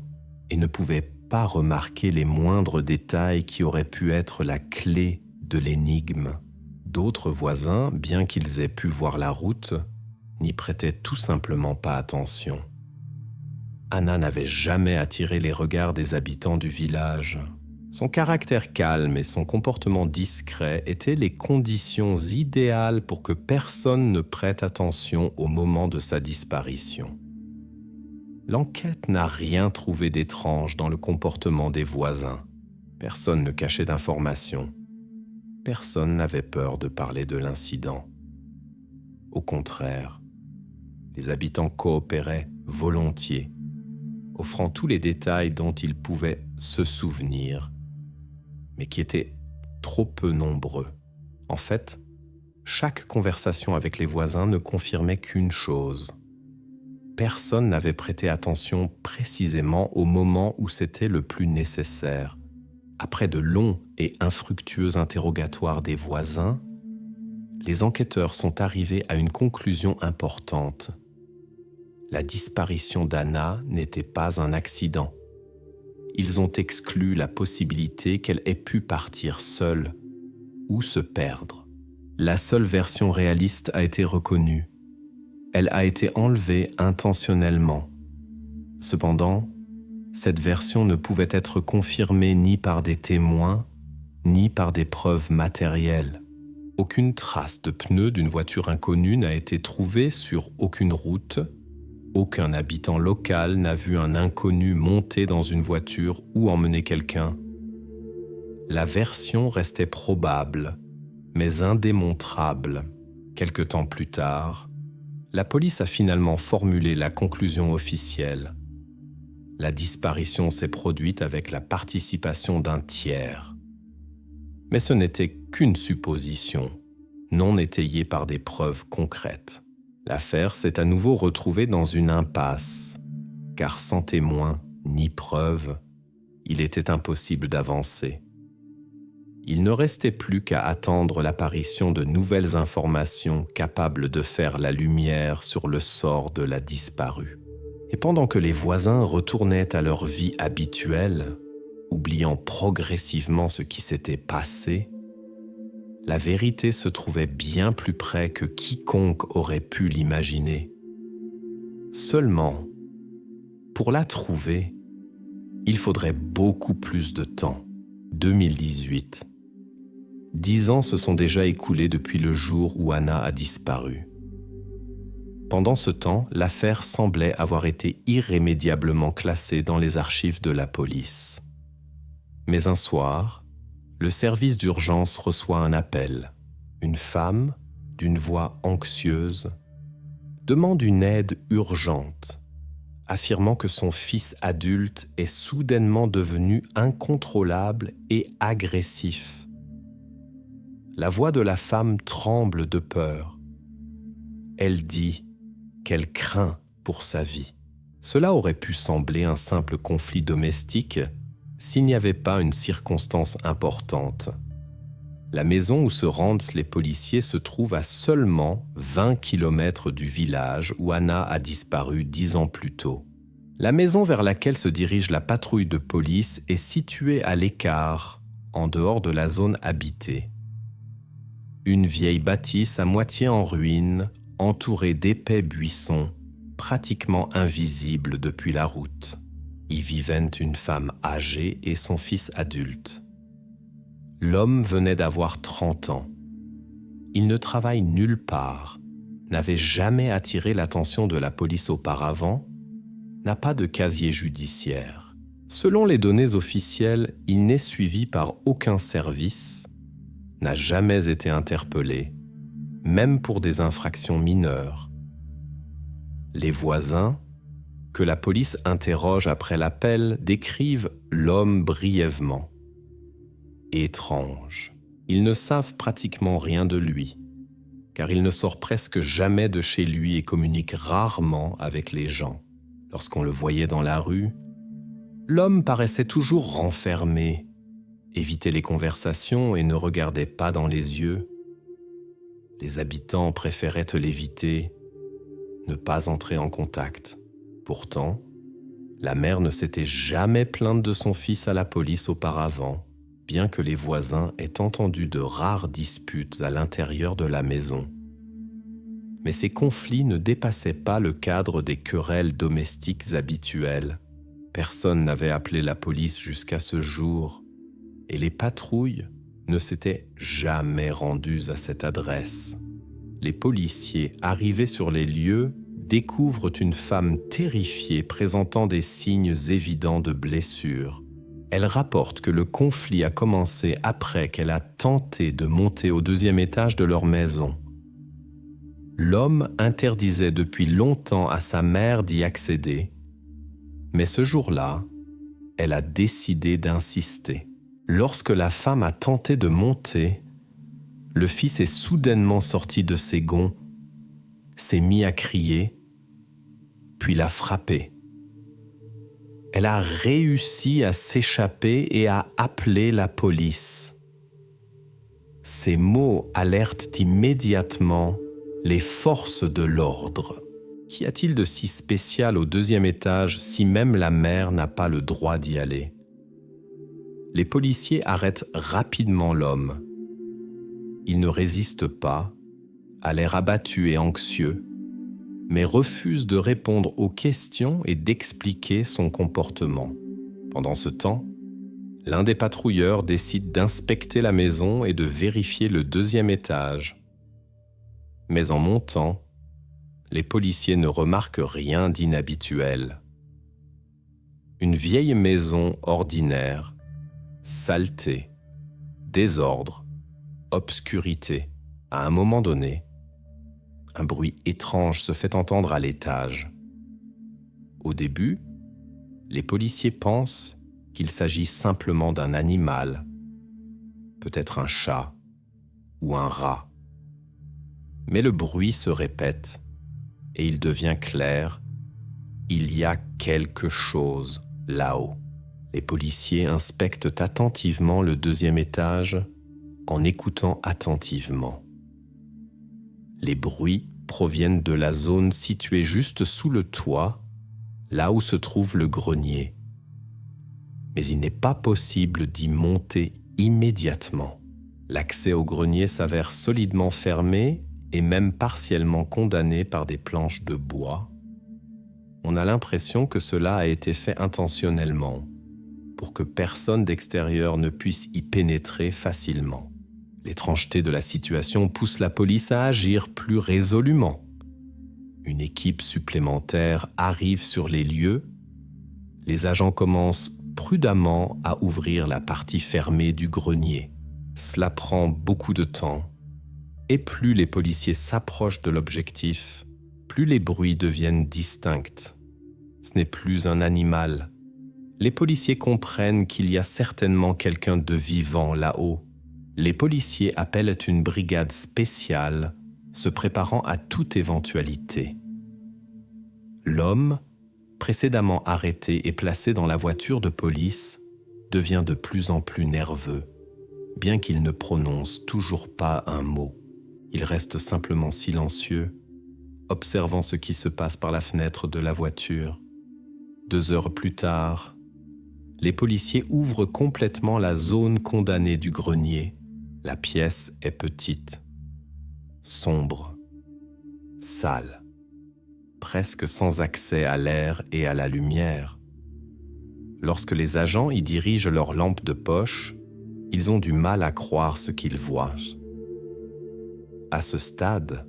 et ne pouvaient pas remarquer les moindres détails qui auraient pu être la clé de l'énigme. D'autres voisins, bien qu'ils aient pu voir la route, n'y prêtaient tout simplement pas attention. Anna n'avait jamais attiré les regards des habitants du village. Son caractère calme et son comportement discret étaient les conditions idéales pour que personne ne prête attention au moment de sa disparition. L'enquête n'a rien trouvé d'étrange dans le comportement des voisins. Personne ne cachait d'informations. Personne n'avait peur de parler de l'incident. Au contraire, les habitants coopéraient volontiers, offrant tous les détails dont ils pouvaient se souvenir, mais qui étaient trop peu nombreux. En fait, chaque conversation avec les voisins ne confirmait qu'une chose. Personne n'avait prêté attention précisément au moment où c'était le plus nécessaire. Après de longs et infructueux interrogatoires des voisins, les enquêteurs sont arrivés à une conclusion importante. La disparition d'Anna n'était pas un accident. Ils ont exclu la possibilité qu'elle ait pu partir seule ou se perdre. La seule version réaliste a été reconnue. Elle a été enlevée intentionnellement. Cependant, cette version ne pouvait être confirmée ni par des témoins, ni par des preuves matérielles. Aucune trace de pneu d'une voiture inconnue n'a été trouvée sur aucune route. Aucun habitant local n'a vu un inconnu monter dans une voiture ou emmener quelqu'un. La version restait probable, mais indémontrable. Quelque temps plus tard, la police a finalement formulé la conclusion officielle. La disparition s'est produite avec la participation d'un tiers. Mais ce n'était qu'une supposition, non étayée par des preuves concrètes. L'affaire s'est à nouveau retrouvée dans une impasse, car sans témoins ni preuves, il était impossible d'avancer. Il ne restait plus qu'à attendre l'apparition de nouvelles informations capables de faire la lumière sur le sort de la disparue. Et pendant que les voisins retournaient à leur vie habituelle, oubliant progressivement ce qui s'était passé, la vérité se trouvait bien plus près que quiconque aurait pu l'imaginer. Seulement, pour la trouver, il faudrait beaucoup plus de temps. 2018. 10 ans se sont déjà écoulés depuis le jour où Anna a disparu. Pendant ce temps, l'affaire semblait avoir été irrémédiablement classée dans les archives de la police. Mais un soir, le service d'urgence reçoit un appel. Une femme, d'une voix anxieuse, demande une aide urgente, affirmant que son fils adulte est soudainement devenu incontrôlable et agressif. La voix de la femme tremble de peur. Elle dit qu'elle craint pour sa vie. Cela aurait pu sembler un simple conflit domestique s'il n'y avait pas une circonstance importante. La maison où se rendent les policiers se trouve à seulement 20 km du village où Anna a disparu 10 ans plus tôt. La maison vers laquelle se dirige la patrouille de police est située à l'écart, en dehors de la zone habitée. Une vieille bâtisse à moitié en ruine, entourée d'épais buissons, pratiquement invisibles depuis la route. Y vivait une femme âgée et son fils adulte. L'homme venait d'avoir 30 ans. Il ne travaille nulle part, n'avait jamais attiré l'attention de la police auparavant, n'a pas de casier judiciaire. Selon les données officielles, il n'est suivi par aucun service, n'a jamais été interpellé, même pour des infractions mineures. Les voisins, que la police interroge après l'appel, décrivent l'homme brièvement. Étrange. Ils ne savent pratiquement rien de lui, car il ne sort presque jamais de chez lui et communique rarement avec les gens. Lorsqu'on le voyait dans la rue, l'homme paraissait toujours renfermé, évitait les conversations et ne regardait pas dans les yeux. Les habitants préféraient l'éviter, ne pas entrer en contact. Pourtant, la mère ne s'était jamais plainte de son fils à la police auparavant, bien que les voisins aient entendu de rares disputes à l'intérieur de la maison. Mais ces conflits ne dépassaient pas le cadre des querelles domestiques habituelles. Personne n'avait appelé la police jusqu'à ce jour, et les patrouilles ne s'étaient jamais rendues à cette adresse. Les policiers arrivés sur les lieux découvrent une femme terrifiée présentant des signes évidents de blessure. Elle rapporte que le conflit a commencé après qu'elle a tenté de monter au 2e étage de leur maison. L'homme interdisait depuis longtemps à sa mère d'y accéder, mais ce jour-là, elle a décidé d'insister. Lorsque la femme a tenté de monter, le fils est soudainement sorti de ses gonds, s'est mis à crier, puis l'a frappé. Elle a réussi à s'échapper et à appeler la police. Ces mots alertent immédiatement les forces de l'ordre. Qu'y a-t-il de si spécial au 2e étage si même la mère n'a pas le droit d'y aller? Les policiers arrêtent rapidement l'homme. Il ne résiste pas, a l'air abattu et anxieux, mais refuse de répondre aux questions et d'expliquer son comportement. Pendant ce temps, l'un des patrouilleurs décide d'inspecter la maison et de vérifier le 2e étage. Mais en montant, les policiers ne remarquent rien d'inhabituel. Une vieille maison ordinaire, saleté, désordre, obscurité. À un moment donné, un bruit étrange se fait entendre à l'étage. Au début, les policiers pensent qu'il s'agit simplement d'un animal, peut-être un chat ou un rat. Mais le bruit se répète et il devient clair, il y a quelque chose là-haut. Les policiers inspectent attentivement le 2e étage en écoutant attentivement. Les bruits proviennent de la zone située juste sous le toit, là où se trouve le grenier. Mais il n'est pas possible d'y monter immédiatement. L'accès au grenier s'avère solidement fermé et même partiellement condamné par des planches de bois. On a l'impression que cela a été fait intentionnellement, pour que personne d'extérieur ne puisse y pénétrer facilement. L'étrangeté de la situation pousse la police à agir plus résolument. Une équipe supplémentaire arrive sur les lieux. Les agents commencent prudemment à ouvrir la partie fermée du grenier. Cela prend beaucoup de temps, et plus les policiers s'approchent de l'objectif, plus les bruits deviennent distincts. Ce n'est plus un animal. Les policiers comprennent qu'il y a certainement quelqu'un de vivant là-haut. Les policiers appellent une brigade spéciale, se préparant à toute éventualité. L'homme, précédemment arrêté et placé dans la voiture de police, devient de plus en plus nerveux, bien qu'il ne prononce toujours pas un mot. Il reste simplement silencieux, observant ce qui se passe par la fenêtre de la voiture. 2 heures plus tard, les policiers ouvrent complètement la zone condamnée du grenier. La pièce est petite, sombre, sale, presque sans accès à l'air et à la lumière. Lorsque les agents y dirigent leurs lampes de poche, ils ont du mal à croire ce qu'ils voient. À ce stade,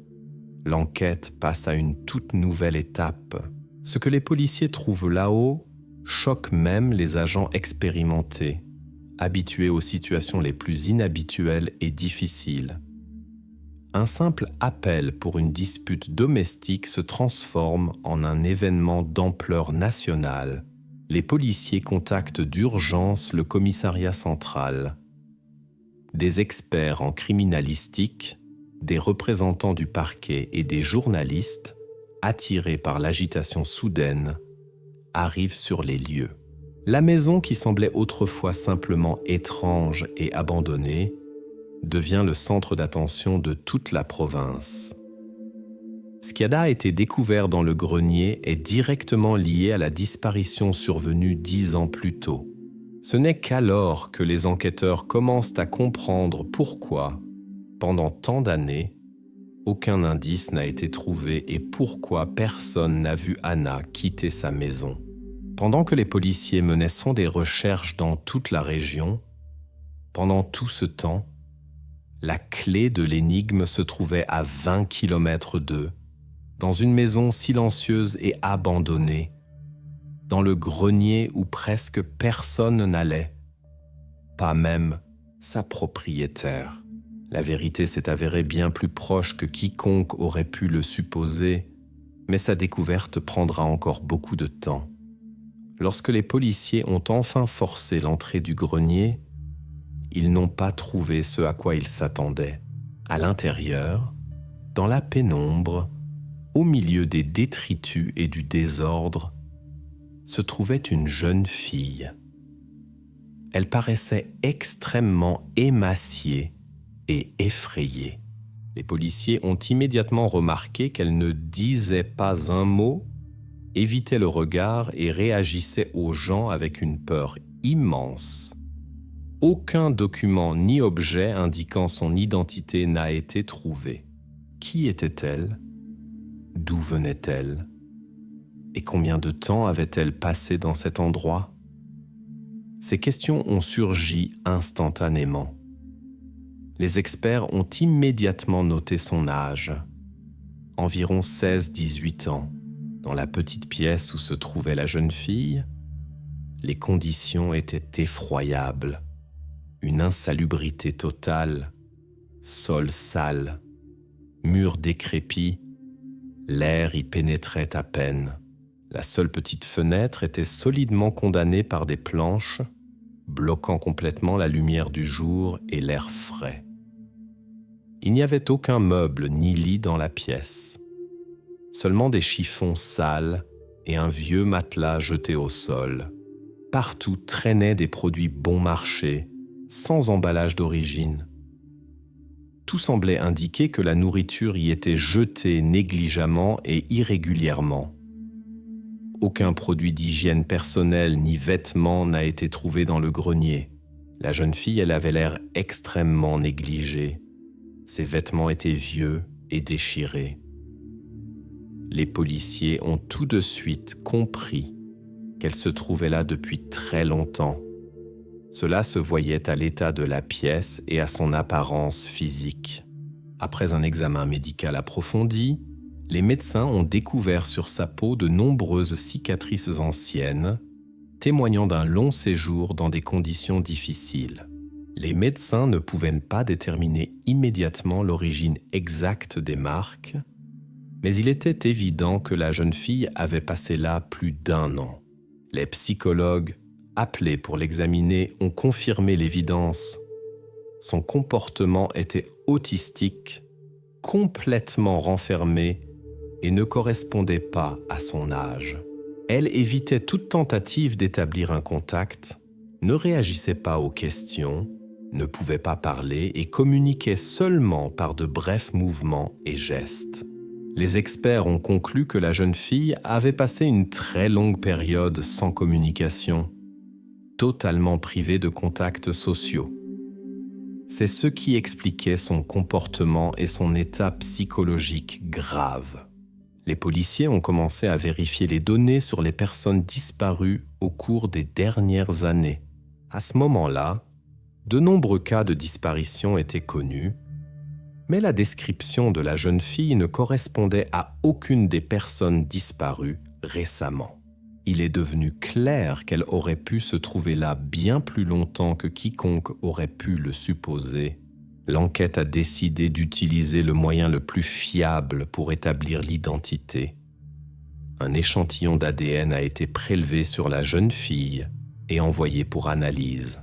l'enquête passe à une toute nouvelle étape. Ce que les policiers trouvent là-haut choque même les agents expérimentés, habitués aux situations les plus inhabituelles et difficiles. Un simple appel pour une dispute domestique se transforme en un événement d'ampleur nationale. Les policiers contactent d'urgence le commissariat central. Des experts en criminalistique, des représentants du parquet et des journalistes, attirés par l'agitation soudaine, arrivent sur les lieux. La maison qui semblait autrefois simplement étrange et abandonnée devient le centre d'attention de toute la province. Ce qui a été découvert dans le grenier est directement lié à la disparition survenue 10 ans plus tôt. Ce n'est qu'alors que les enquêteurs commencent à comprendre pourquoi, pendant tant d'années, aucun indice n'a été trouvé et pourquoi personne n'a vu Anna quitter sa maison. Pendant que les policiers menaient des recherches dans toute la région, pendant tout ce temps, la clé de l'énigme se trouvait à 20 km d'eux, dans une maison silencieuse et abandonnée, dans le grenier où presque personne n'allait, pas même sa propriétaire. La vérité s'est avérée bien plus proche que quiconque aurait pu le supposer, mais sa découverte prendra encore beaucoup de temps. Lorsque les policiers ont enfin forcé l'entrée du grenier, ils n'ont pas trouvé ce à quoi ils s'attendaient. À l'intérieur, dans la pénombre, au milieu des détritus et du désordre, se trouvait une jeune fille. Elle paraissait extrêmement émaciée et effrayée. Les policiers ont immédiatement remarqué qu'elle ne disait pas un mot, évitait le regard et réagissait aux gens avec une peur immense. Aucun document ni objet indiquant son identité n'a été trouvé. Qui était-elle ? D'où venait-elle ? Et combien de temps avait-elle passé dans cet endroit ? Ces questions ont surgi instantanément. Les experts ont immédiatement noté son âge, environ 16-18 ans. Dans la petite pièce où se trouvait la jeune fille, les conditions étaient effroyables. Une insalubrité totale, sol sale, murs décrépits, l'air y pénétrait à peine. La seule petite fenêtre était solidement condamnée par des planches, bloquant complètement la lumière du jour et l'air frais. Il n'y avait aucun meuble ni lit dans la pièce. Seulement des chiffons sales et un vieux matelas jeté au sol. Partout traînaient des produits bon marché, sans emballage d'origine. Tout semblait indiquer que la nourriture y était jetée négligemment et irrégulièrement. aucun produit d'hygiène personnelle ni vêtements n'a été trouvé dans le grenier. La jeune fille, elle avait l'air extrêmement négligée. Ses vêtements étaient vieux et déchirés. Les policiers ont tout de suite compris qu'elle se trouvait là depuis très longtemps. Cela se voyait à l'état de la pièce et à son apparence physique. Après un examen médical approfondi, les médecins ont découvert sur sa peau de nombreuses cicatrices anciennes, témoignant d'un long séjour dans des conditions difficiles. Les médecins ne pouvaient pas déterminer immédiatement l'origine exacte des marques, mais il était évident que la jeune fille avait passé là plus d'1 an. Les psychologues appelés pour l'examiner ont confirmé l'évidence. Son comportement était autistique, complètement renfermé et ne correspondait pas à son âge. Elle évitait toute tentative d'établir un contact, ne réagissait pas aux questions, ne pouvait pas parler et communiquait seulement par de brefs mouvements et gestes. Les experts ont conclu que la jeune fille avait passé une très longue période sans communication, totalement privée de contacts sociaux. C'est ce qui expliquait son comportement et son état psychologique grave. Les policiers ont commencé à vérifier les données sur les personnes disparues au cours des dernières années. À ce moment-là, de nombreux cas de disparition étaient connus, mais la description de la jeune fille ne correspondait à aucune des personnes disparues récemment. Il est devenu clair qu'elle aurait pu se trouver là bien plus longtemps que quiconque aurait pu le supposer. L'enquête a décidé d'utiliser le moyen le plus fiable pour établir l'identité. Un échantillon d'ADN a été prélevé sur la jeune fille et envoyé pour analyse.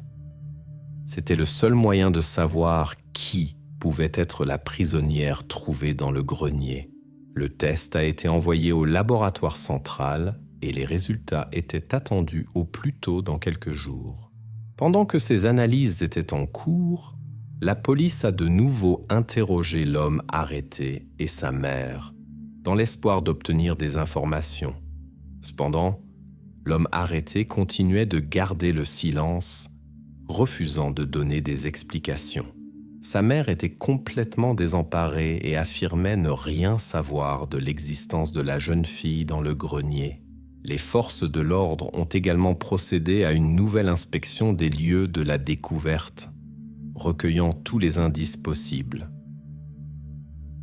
C'était le seul moyen de savoir qui pouvait être la prisonnière trouvée dans le grenier. Le test a été envoyé au laboratoire central et les résultats étaient attendus au plus tôt dans quelques jours. Pendant que ces analyses étaient en cours, la police a de nouveau interrogé l'homme arrêté et sa mère, dans l'espoir d'obtenir des informations. Cependant, l'homme arrêté continuait de garder le silence, refusant de donner des explications. Sa mère était complètement désemparée et affirmait ne rien savoir de l'existence de la jeune fille dans le grenier. Les forces de l'ordre ont également procédé à une nouvelle inspection des lieux de la découverte, recueillant tous les indices possibles.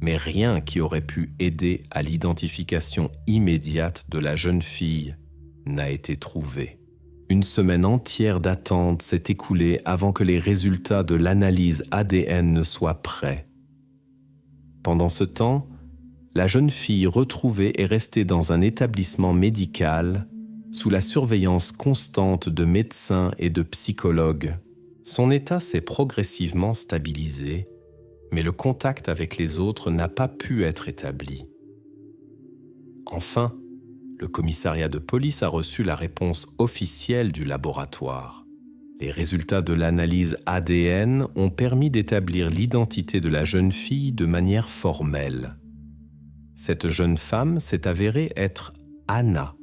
Mais rien qui aurait pu aider à l'identification immédiate de la jeune fille n'a été trouvé. Une semaine entière d'attente s'est écoulée avant que les résultats de l'analyse ADN ne soient prêts. Pendant ce temps, la jeune fille retrouvée est restée dans un établissement médical sous la surveillance constante de médecins et de psychologues. Son état s'est progressivement stabilisé, mais le contact avec les autres n'a pas pu être établi. Enfin, le commissariat de police a reçu la réponse officielle du laboratoire. Les résultats de l'analyse ADN ont permis d'établir l'identité de la jeune fille de manière formelle. Cette jeune femme s'est avérée être Anna,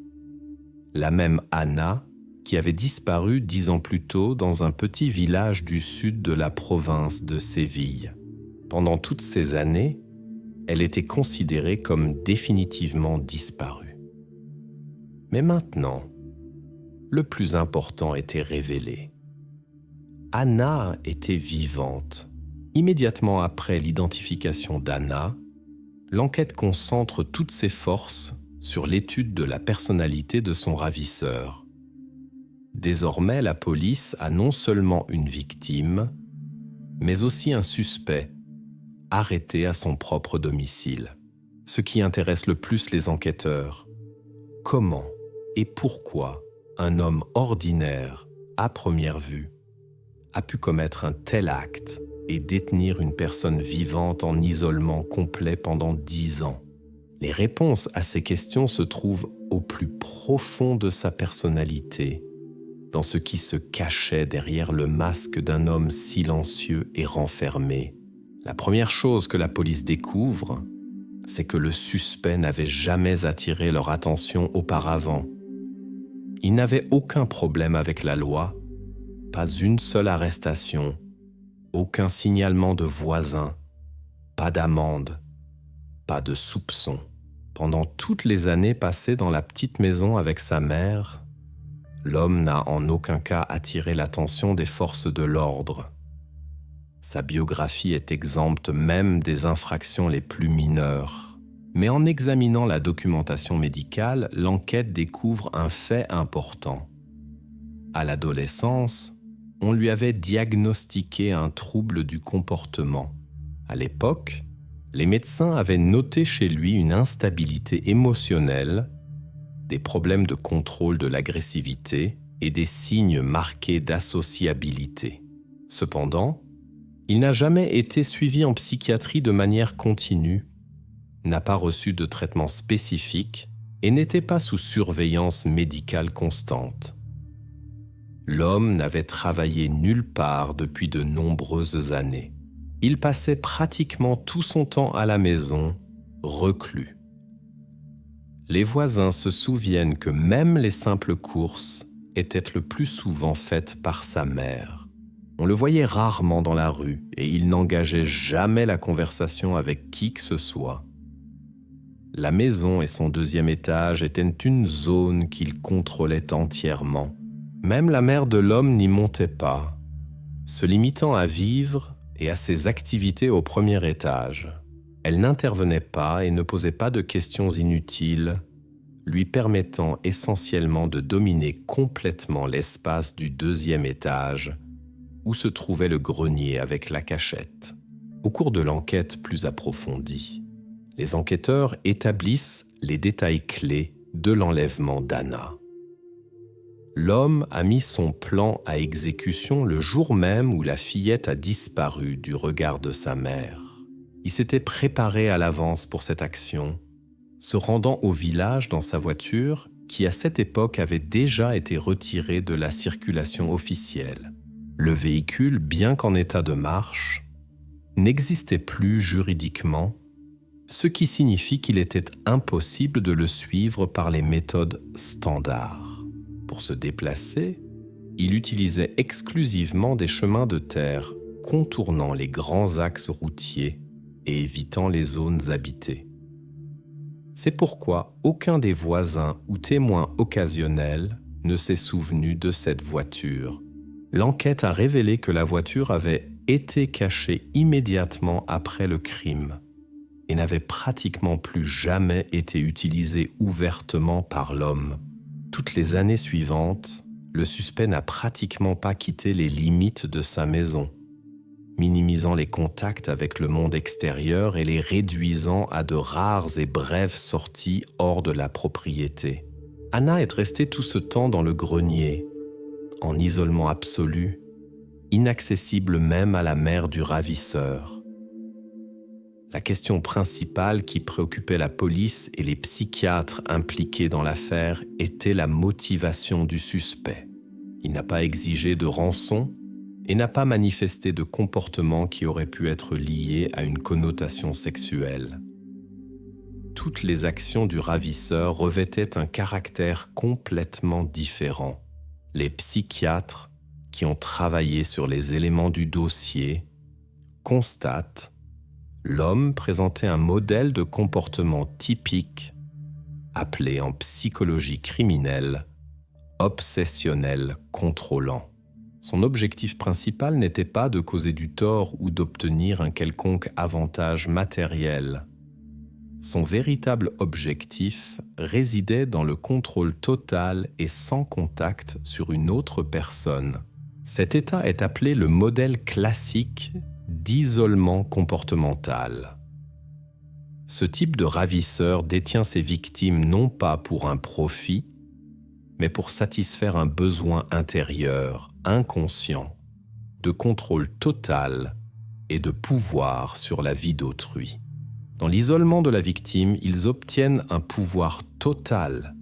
la même Anna qui avait disparu 10 ans plus tôt dans un petit village du sud de la province de Séville. Pendant toutes ces années, elle était considérée comme définitivement disparue. Mais maintenant, le plus important était révélé. Anna était vivante. Immédiatement après l'identification d'Anna, l'enquête concentre toutes ses forces sur l'étude de la personnalité de son ravisseur. Désormais, la police a non seulement une victime, mais aussi un suspect, arrêté à son propre domicile. Ce qui intéresse le plus les enquêteurs, comment et pourquoi un homme ordinaire, à première vue, a pu commettre un tel acte et détenir une personne vivante en isolement complet pendant 10 ans. Les réponses à ces questions se trouvent au plus profond de sa personnalité, dans ce qui se cachait derrière le masque d'un homme silencieux et renfermé. La première chose que la police découvre, c'est que le suspect n'avait jamais attiré leur attention auparavant. Il n'avait aucun problème avec la loi, pas une seule arrestation, aucun signalement de voisins, pas d'amende, pas de soupçon. Pendant toutes les années passées dans la petite maison avec sa mère, l'homme n'a en aucun cas attiré l'attention des forces de l'ordre. Sa biographie est exempte même des infractions les plus mineures. Mais en examinant la documentation médicale, l'enquête découvre un fait important. À l'adolescence, on lui avait diagnostiqué un trouble du comportement. À l'époque, les médecins avaient noté chez lui une instabilité émotionnelle, des problèmes de contrôle de l'agressivité et des signes marqués d'associabilité. Cependant, il n'a jamais été suivi en psychiatrie de manière continue, n'a pas reçu de traitement spécifique et n'était pas sous surveillance médicale constante. L'homme n'avait travaillé nulle part depuis de nombreuses années. Il passait pratiquement tout son temps à la maison, reclus. Les voisins se souviennent que même les simples courses étaient le plus souvent faites par sa mère. On le voyait rarement dans la rue et il n'engageait jamais la conversation avec qui que ce soit. La maison et son deuxième étage étaient une zone qu'il contrôlait entièrement. Même la mère de l'homme n'y montait pas, se limitant à vivre et à ses activités au premier étage. Elle n'intervenait pas et ne posait pas de questions inutiles, lui permettant essentiellement de dominer complètement l'espace du deuxième étage où se trouvait le grenier avec la cachette. Au cours de l'enquête plus approfondie, les enquêteurs établissent les détails clés de l'enlèvement d'Anna. L'homme a mis son plan à exécution le jour même où la fillette a disparu du regard de sa mère. Il s'était préparé à l'avance pour cette action, se rendant au village dans sa voiture qui à cette époque avait déjà été retirée de la circulation officielle. Le véhicule, bien qu'en état de marche, n'existait plus juridiquement, ce qui signifie qu'il était impossible de le suivre par les méthodes standards. Pour se déplacer, il utilisait exclusivement des chemins de terre contournant les grands axes routiers et évitant les zones habitées. C'est pourquoi aucun des voisins ou témoins occasionnels ne s'est souvenu de cette voiture. L'enquête a révélé que la voiture avait été cachée immédiatement après le crime et n'avait pratiquement plus jamais été utilisée ouvertement par l'homme. Toutes les années suivantes, le suspect n'a pratiquement pas quitté les limites de sa maison, minimisant les contacts avec le monde extérieur et les réduisant à de rares et brèves sorties hors de la propriété. Anna est restée tout ce temps dans le grenier, en isolement absolu, inaccessible même à la mère du ravisseur. La question principale qui préoccupait la police et les psychiatres impliqués dans l'affaire était la motivation du suspect. Il n'a pas exigé de rançon et n'a pas manifesté de comportement qui aurait pu être lié à une connotation sexuelle. Toutes les actions du ravisseur revêtaient un caractère complètement différent. Les psychiatres qui ont travaillé sur les éléments du dossier constatent l'homme présentait un modèle de comportement typique, appelé en psychologie criminelle obsessionnel contrôlant. Son objectif principal n'était pas de causer du tort ou d'obtenir un quelconque avantage matériel. Son véritable objectif résidait dans le contrôle total et sans contact sur une autre personne. Cet état est appelé le modèle classique d'isolement comportemental. Ce type de ravisseur détient ses victimes non pas pour un profit, mais pour satisfaire un besoin intérieur, inconscient, de contrôle total et de pouvoir sur la vie d'autrui. Dans l'isolement de la victime, ils obtiennent un pouvoir total,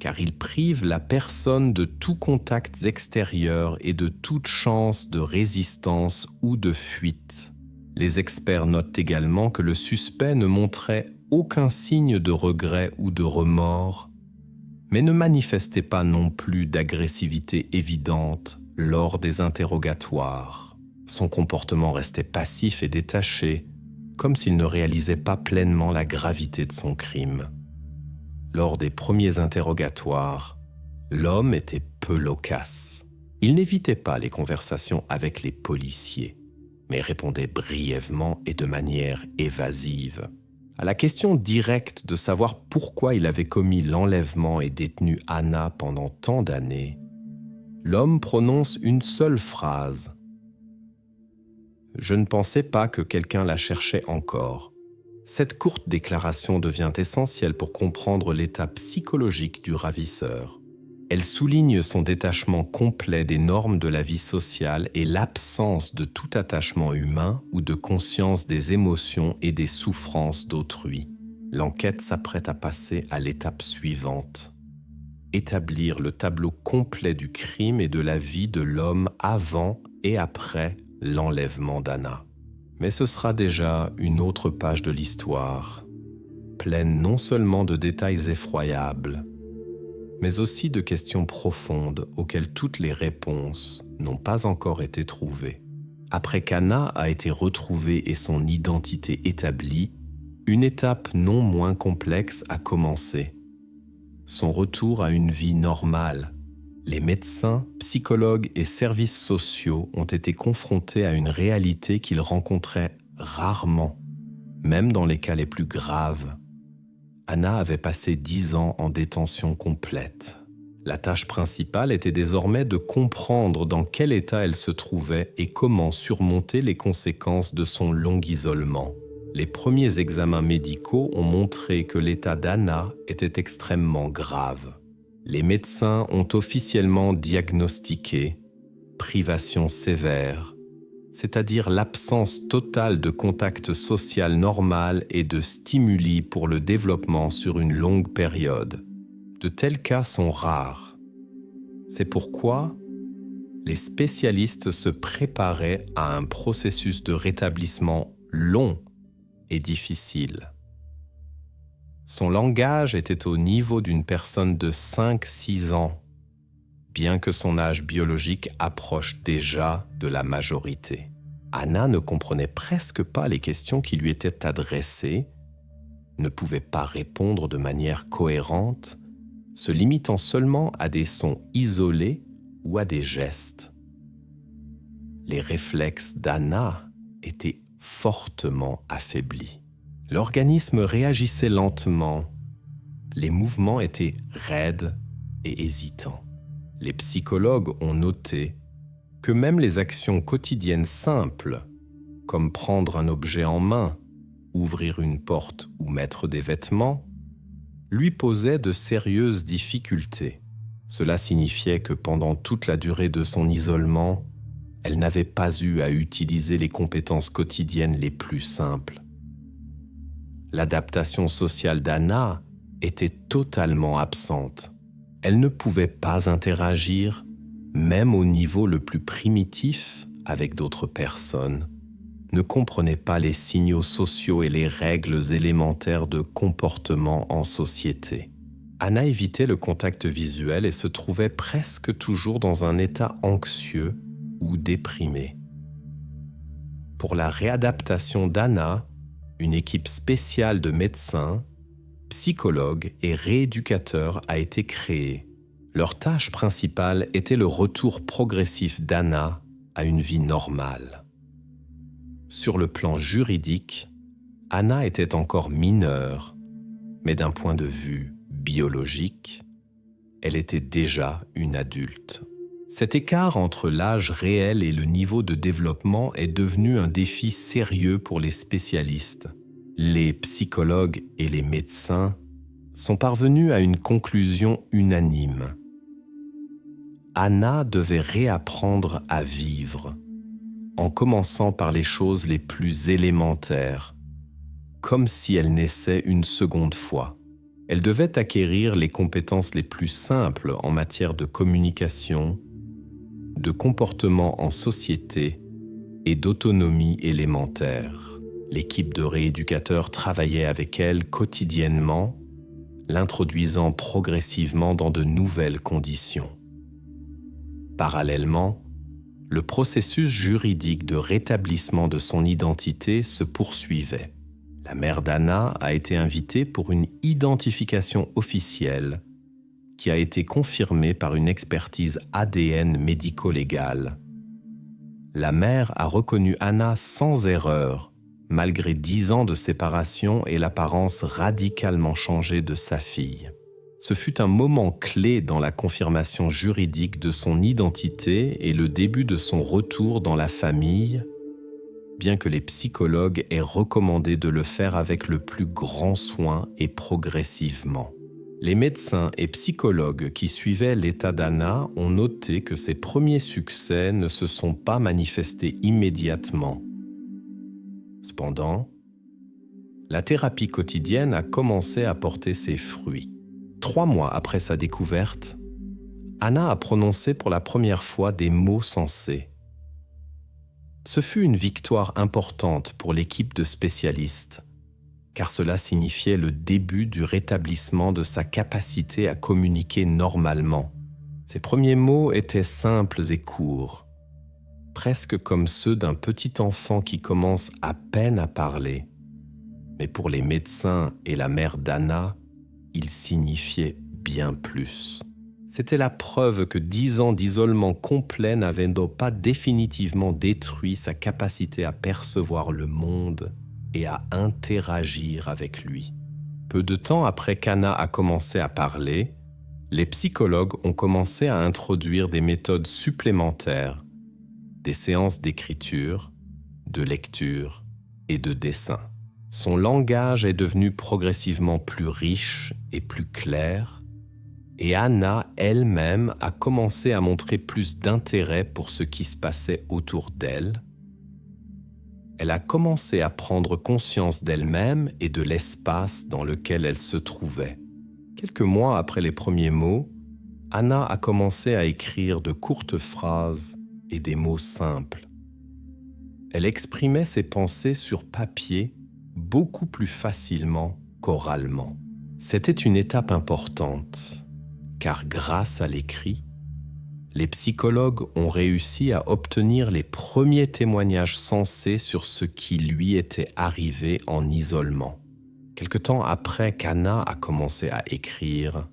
car ils privent la personne de tout contact extérieur et de toute chance de résistance ou de fuite. Les experts notent également que le suspect ne montrait aucun signe de regret ou de remords, mais ne manifestait pas non plus d'agressivité évidente lors des interrogatoires. Son comportement restait passif et détaché, comme s'il ne réalisait pas pleinement la gravité de son crime. Lors des premiers interrogatoires, l'homme était peu loquace. Il n'évitait pas les conversations avec les policiers, mais répondait brièvement et de manière évasive. À la question directe de savoir pourquoi il avait commis l'enlèvement et détenu Anna pendant tant d'années, l'homme prononce une seule phrase. « Je ne pensais pas que quelqu'un la cherchait encore ». Cette courte déclaration devient essentielle pour comprendre l'état psychologique du ravisseur. Elle souligne son détachement complet des normes de la vie sociale et l'absence de tout attachement humain ou de conscience des émotions et des souffrances d'autrui. L'enquête s'apprête à passer à l'étape suivante. Établir le tableau complet du crime et de la vie de l'homme avant et après l'enlèvement d'Anna. Mais ce sera déjà une autre page de l'histoire, pleine non seulement de détails effroyables, mais aussi de questions profondes auxquelles toutes les réponses n'ont pas encore été trouvées. Après qu'Anna a été retrouvée et son identité établie, une étape non moins complexe a commencé. Son retour à une vie normale. Les médecins, psychologues et services sociaux ont été confrontés à une réalité qu'ils rencontraient rarement, même dans les cas les plus graves. Anna avait passé 10 ans en détention complète. La tâche principale était désormais de comprendre dans quel état elle se trouvait et comment surmonter les conséquences de son long isolement. Les premiers examens médicaux ont montré que l'état d'Anna était extrêmement grave. Les médecins ont officiellement diagnostiqué privation sévère, c'est-à-dire l'absence totale de contact social normal et de stimuli pour le développement sur une longue période. De tels cas sont rares. C'est pourquoi les spécialistes se préparaient à un processus de rétablissement long et difficile. Son langage était au niveau d'une personne de 5-6 ans, bien que son âge biologique approche déjà de la majorité. Anna ne comprenait presque pas les questions qui lui étaient adressées, ne pouvait pas répondre de manière cohérente, se limitant seulement à des sons isolés ou à des gestes. Les réflexes d'Anna étaient fortement affaiblis. L'organisme réagissait lentement, les mouvements étaient raides et hésitants. Les psychologues ont noté que même les actions quotidiennes simples, comme prendre un objet en main, ouvrir une porte ou mettre des vêtements, lui posaient de sérieuses difficultés. Cela signifiait que pendant toute la durée de son isolement, elle n'avait pas eu à utiliser les compétences quotidiennes les plus simples. L'adaptation sociale d'Anna était totalement absente. Elle ne pouvait pas interagir, même au niveau le plus primitif, avec d'autres personnes, ne comprenait pas les signaux sociaux et les règles élémentaires de comportement en société. Anna évitait le contact visuel et se trouvait presque toujours dans un état anxieux ou déprimé. Pour la réadaptation d'Anna, une équipe spéciale de médecins, psychologues et rééducateurs a été créée. Leur tâche principale était le retour progressif d'Anna à une vie normale. Sur le plan juridique, Anna était encore mineure, mais d'un point de vue biologique, elle était déjà une adulte. Cet écart entre l'âge réel et le niveau de développement est devenu un défi sérieux pour les spécialistes. Les psychologues et les médecins sont parvenus à une conclusion unanime. Anna devait réapprendre à vivre, en commençant par les choses les plus élémentaires, comme si elle naissait une seconde fois. Elle devait acquérir les compétences les plus simples en matière de communication, de comportement en société et d'autonomie élémentaire. L'équipe de rééducateurs travaillait avec elle quotidiennement l'introduisant progressivement dans de nouvelles conditions. Parallèlement, le processus juridique de rétablissement de son identité se poursuivait. La mère d'Anna a été invitée pour une identification officielle qui a été confirmée par une expertise ADN médico-légale. La mère a reconnu Anna sans erreur, malgré 10 ans de séparation et l'apparence radicalement changée de sa fille. Ce fut un moment clé dans la confirmation juridique de son identité et le début de son retour dans la famille, bien que les psychologues aient recommandé de le faire avec le plus grand soin et progressivement. Les médecins et psychologues qui suivaient l'état d'Anna ont noté que ses premiers succès ne se sont pas manifestés immédiatement. Cependant, la thérapie quotidienne a commencé à porter ses fruits. 3 mois après sa découverte, Anna a prononcé pour la première fois des mots sensés. Ce fut une victoire importante pour l'équipe de spécialistes, car cela signifiait le début du rétablissement de sa capacité à communiquer normalement. Ses premiers mots étaient simples et courts, presque comme ceux d'un petit enfant qui commence à peine à parler. Mais pour les médecins et la mère d'Anna, il signifiait bien plus. C'était la preuve que 10 ans d'isolement complet n'avaient donc pas définitivement détruit sa capacité à percevoir le monde et à interagir avec lui. Peu de temps après qu'Anna a commencé à parler, les psychologues ont commencé à introduire des méthodes supplémentaires, des séances d'écriture, de lecture et de dessin. Son langage est devenu progressivement plus riche et plus clair, et Anna elle-même a commencé à montrer plus d'intérêt pour ce qui se passait autour d'elle. Elle a commencé à prendre conscience d'elle-même et de l'espace dans lequel elle se trouvait. Quelques mois après les premiers mots, Anna a commencé à écrire de courtes phrases et des mots simples. Elle exprimait ses pensées sur papier beaucoup plus facilement qu'oralement. C'était une étape importante, car grâce à l'écrit, les psychologues ont réussi à obtenir les premiers témoignages sensés sur ce qui lui était arrivé en isolement. Quelque temps après qu'Anna a commencé à écrire,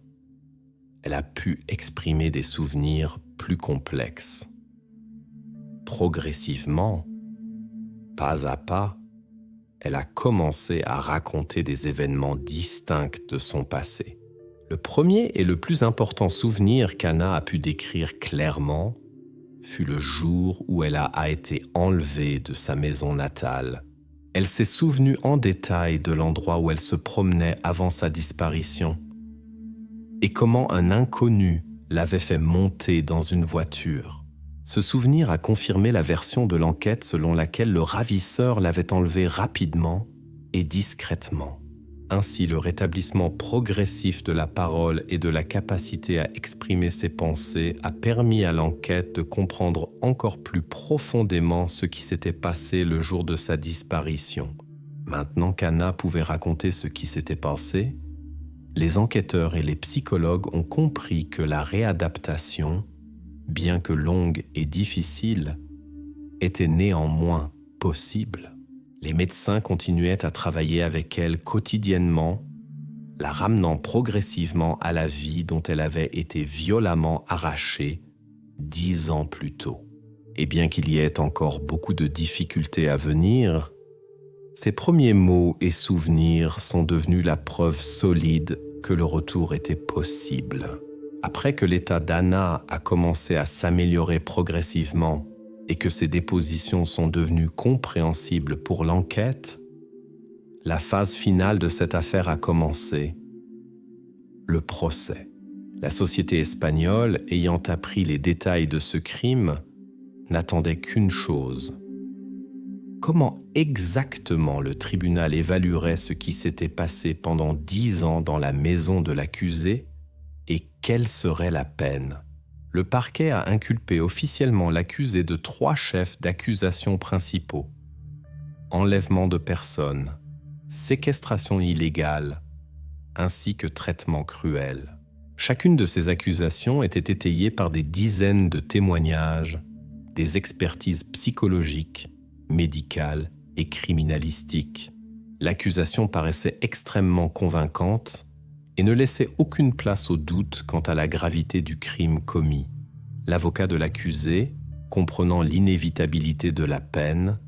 elle a pu exprimer des souvenirs plus complexes. Progressivement, pas à pas, elle a commencé à raconter des événements distincts de son passé. Le premier et le plus important souvenir qu'Anna a pu décrire clairement fut le jour où elle a été enlevée de sa maison natale. Elle s'est souvenue en détail de l'endroit où elle se promenait avant sa disparition et comment un inconnu l'avait fait monter dans une voiture. Ce souvenir a confirmé la version de l'enquête selon laquelle le ravisseur l'avait enlevée rapidement et discrètement. Ainsi, le rétablissement progressif de la parole et de la capacité à exprimer ses pensées a permis à l'enquête de comprendre encore plus profondément ce qui s'était passé le jour de sa disparition. Maintenant qu'Anna pouvait raconter ce qui s'était passé, les enquêteurs et les psychologues ont compris que la réadaptation, bien que longue et difficile, était néanmoins possible. Les médecins continuaient à travailler avec elle quotidiennement, la ramenant progressivement à la vie dont elle avait été violemment arrachée 10 ans plus tôt. Et bien qu'il y ait encore beaucoup de difficultés à venir, ses premiers mots et souvenirs sont devenus la preuve solide que le retour était possible. Après que l'état d'Anna a commencé à s'améliorer progressivement et que ses dépositions sont devenues compréhensibles pour l'enquête, la phase finale de cette affaire a commencé, le procès. La société espagnole, ayant appris les détails de ce crime, n'attendait qu'une chose. Comment exactement le tribunal évaluerait ce qui s'était passé pendant 10 ans dans la maison de l'accusé et quelle serait la peine? Le parquet a inculpé officiellement l'accusé de 3 chefs d'accusation principaux: enlèvement de personnes, séquestration illégale ainsi que traitements cruels. Chacune de ces accusations était étayée par des dizaines de témoignages, des expertises psychologiques, médicales et criminalistiques. L'accusation paraissait extrêmement convaincante et ne laissait aucune place au doute quant à la gravité du crime commis. L'avocat de l'accusé, comprenant l'inévitabilité de la peine,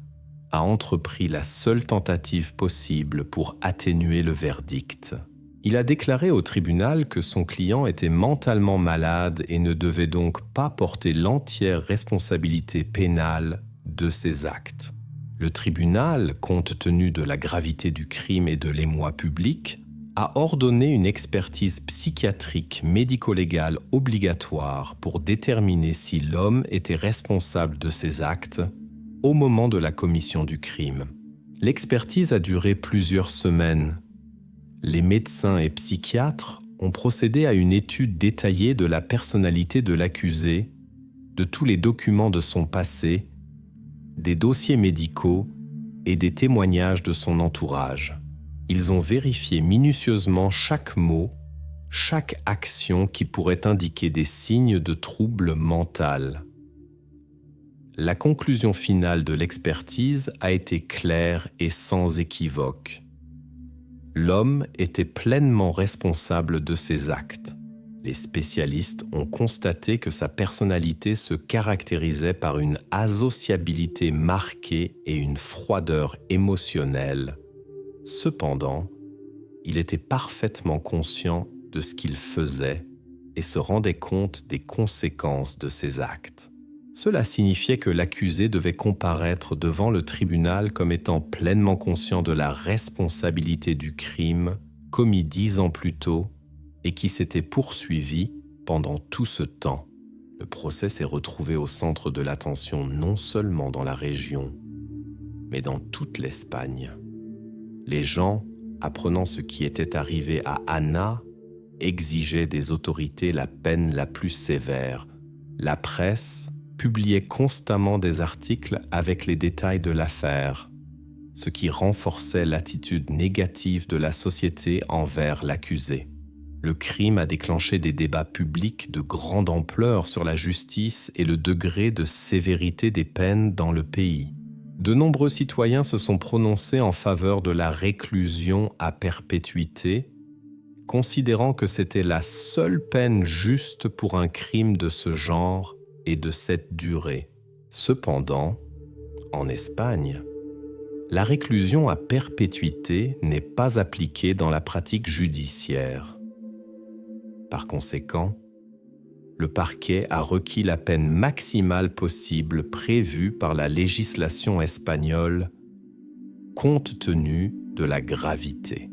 a entrepris la seule tentative possible pour atténuer le verdict. Il a déclaré au tribunal que son client était mentalement malade et ne devait donc pas porter l'entière responsabilité pénale de ses actes. Le tribunal, compte tenu de la gravité du crime et de l'émoi public, a ordonné une expertise psychiatrique médico-légale obligatoire pour déterminer si l'homme était responsable de ses actes au moment de la commission du crime. L'expertise a duré plusieurs semaines. Les médecins et psychiatres ont procédé à une étude détaillée de la personnalité de l'accusé, de tous les documents de son passé, des dossiers médicaux et des témoignages de son entourage. Ils ont vérifié minutieusement chaque mot, chaque action qui pourrait indiquer des signes de trouble mental. La conclusion finale de l'expertise a été claire et sans équivoque. L'homme était pleinement responsable de ses actes. Les spécialistes ont constaté que sa personnalité se caractérisait par une asociabilité marquée et une froideur émotionnelle. Cependant, il était parfaitement conscient de ce qu'il faisait et se rendait compte des conséquences de ses actes. Cela signifiait que l'accusé devait comparaître devant le tribunal comme étant pleinement conscient de la responsabilité du crime commis 10 ans plus tôt et qui s'était poursuivi pendant tout ce temps. Le procès s'est retrouvé au centre de l'attention non seulement dans la région, mais dans toute l'Espagne. Les gens, apprenant ce qui était arrivé à Ana, exigeaient des autorités la peine la plus sévère. La presse publiait constamment des articles avec les détails de l'affaire, ce qui renforçait l'attitude négative de la société envers l'accusé. Le crime a déclenché des débats publics de grande ampleur sur la justice et le degré de sévérité des peines dans le pays. De nombreux citoyens se sont prononcés en faveur de la réclusion à perpétuité, considérant que c'était la seule peine juste pour un crime de ce genre et de cette durée. Cependant, en Espagne, la réclusion à perpétuité n'est pas appliquée dans la pratique judiciaire. Par conséquent, le parquet a requis la peine maximale possible prévue par la législation espagnole, compte tenu de la gravité.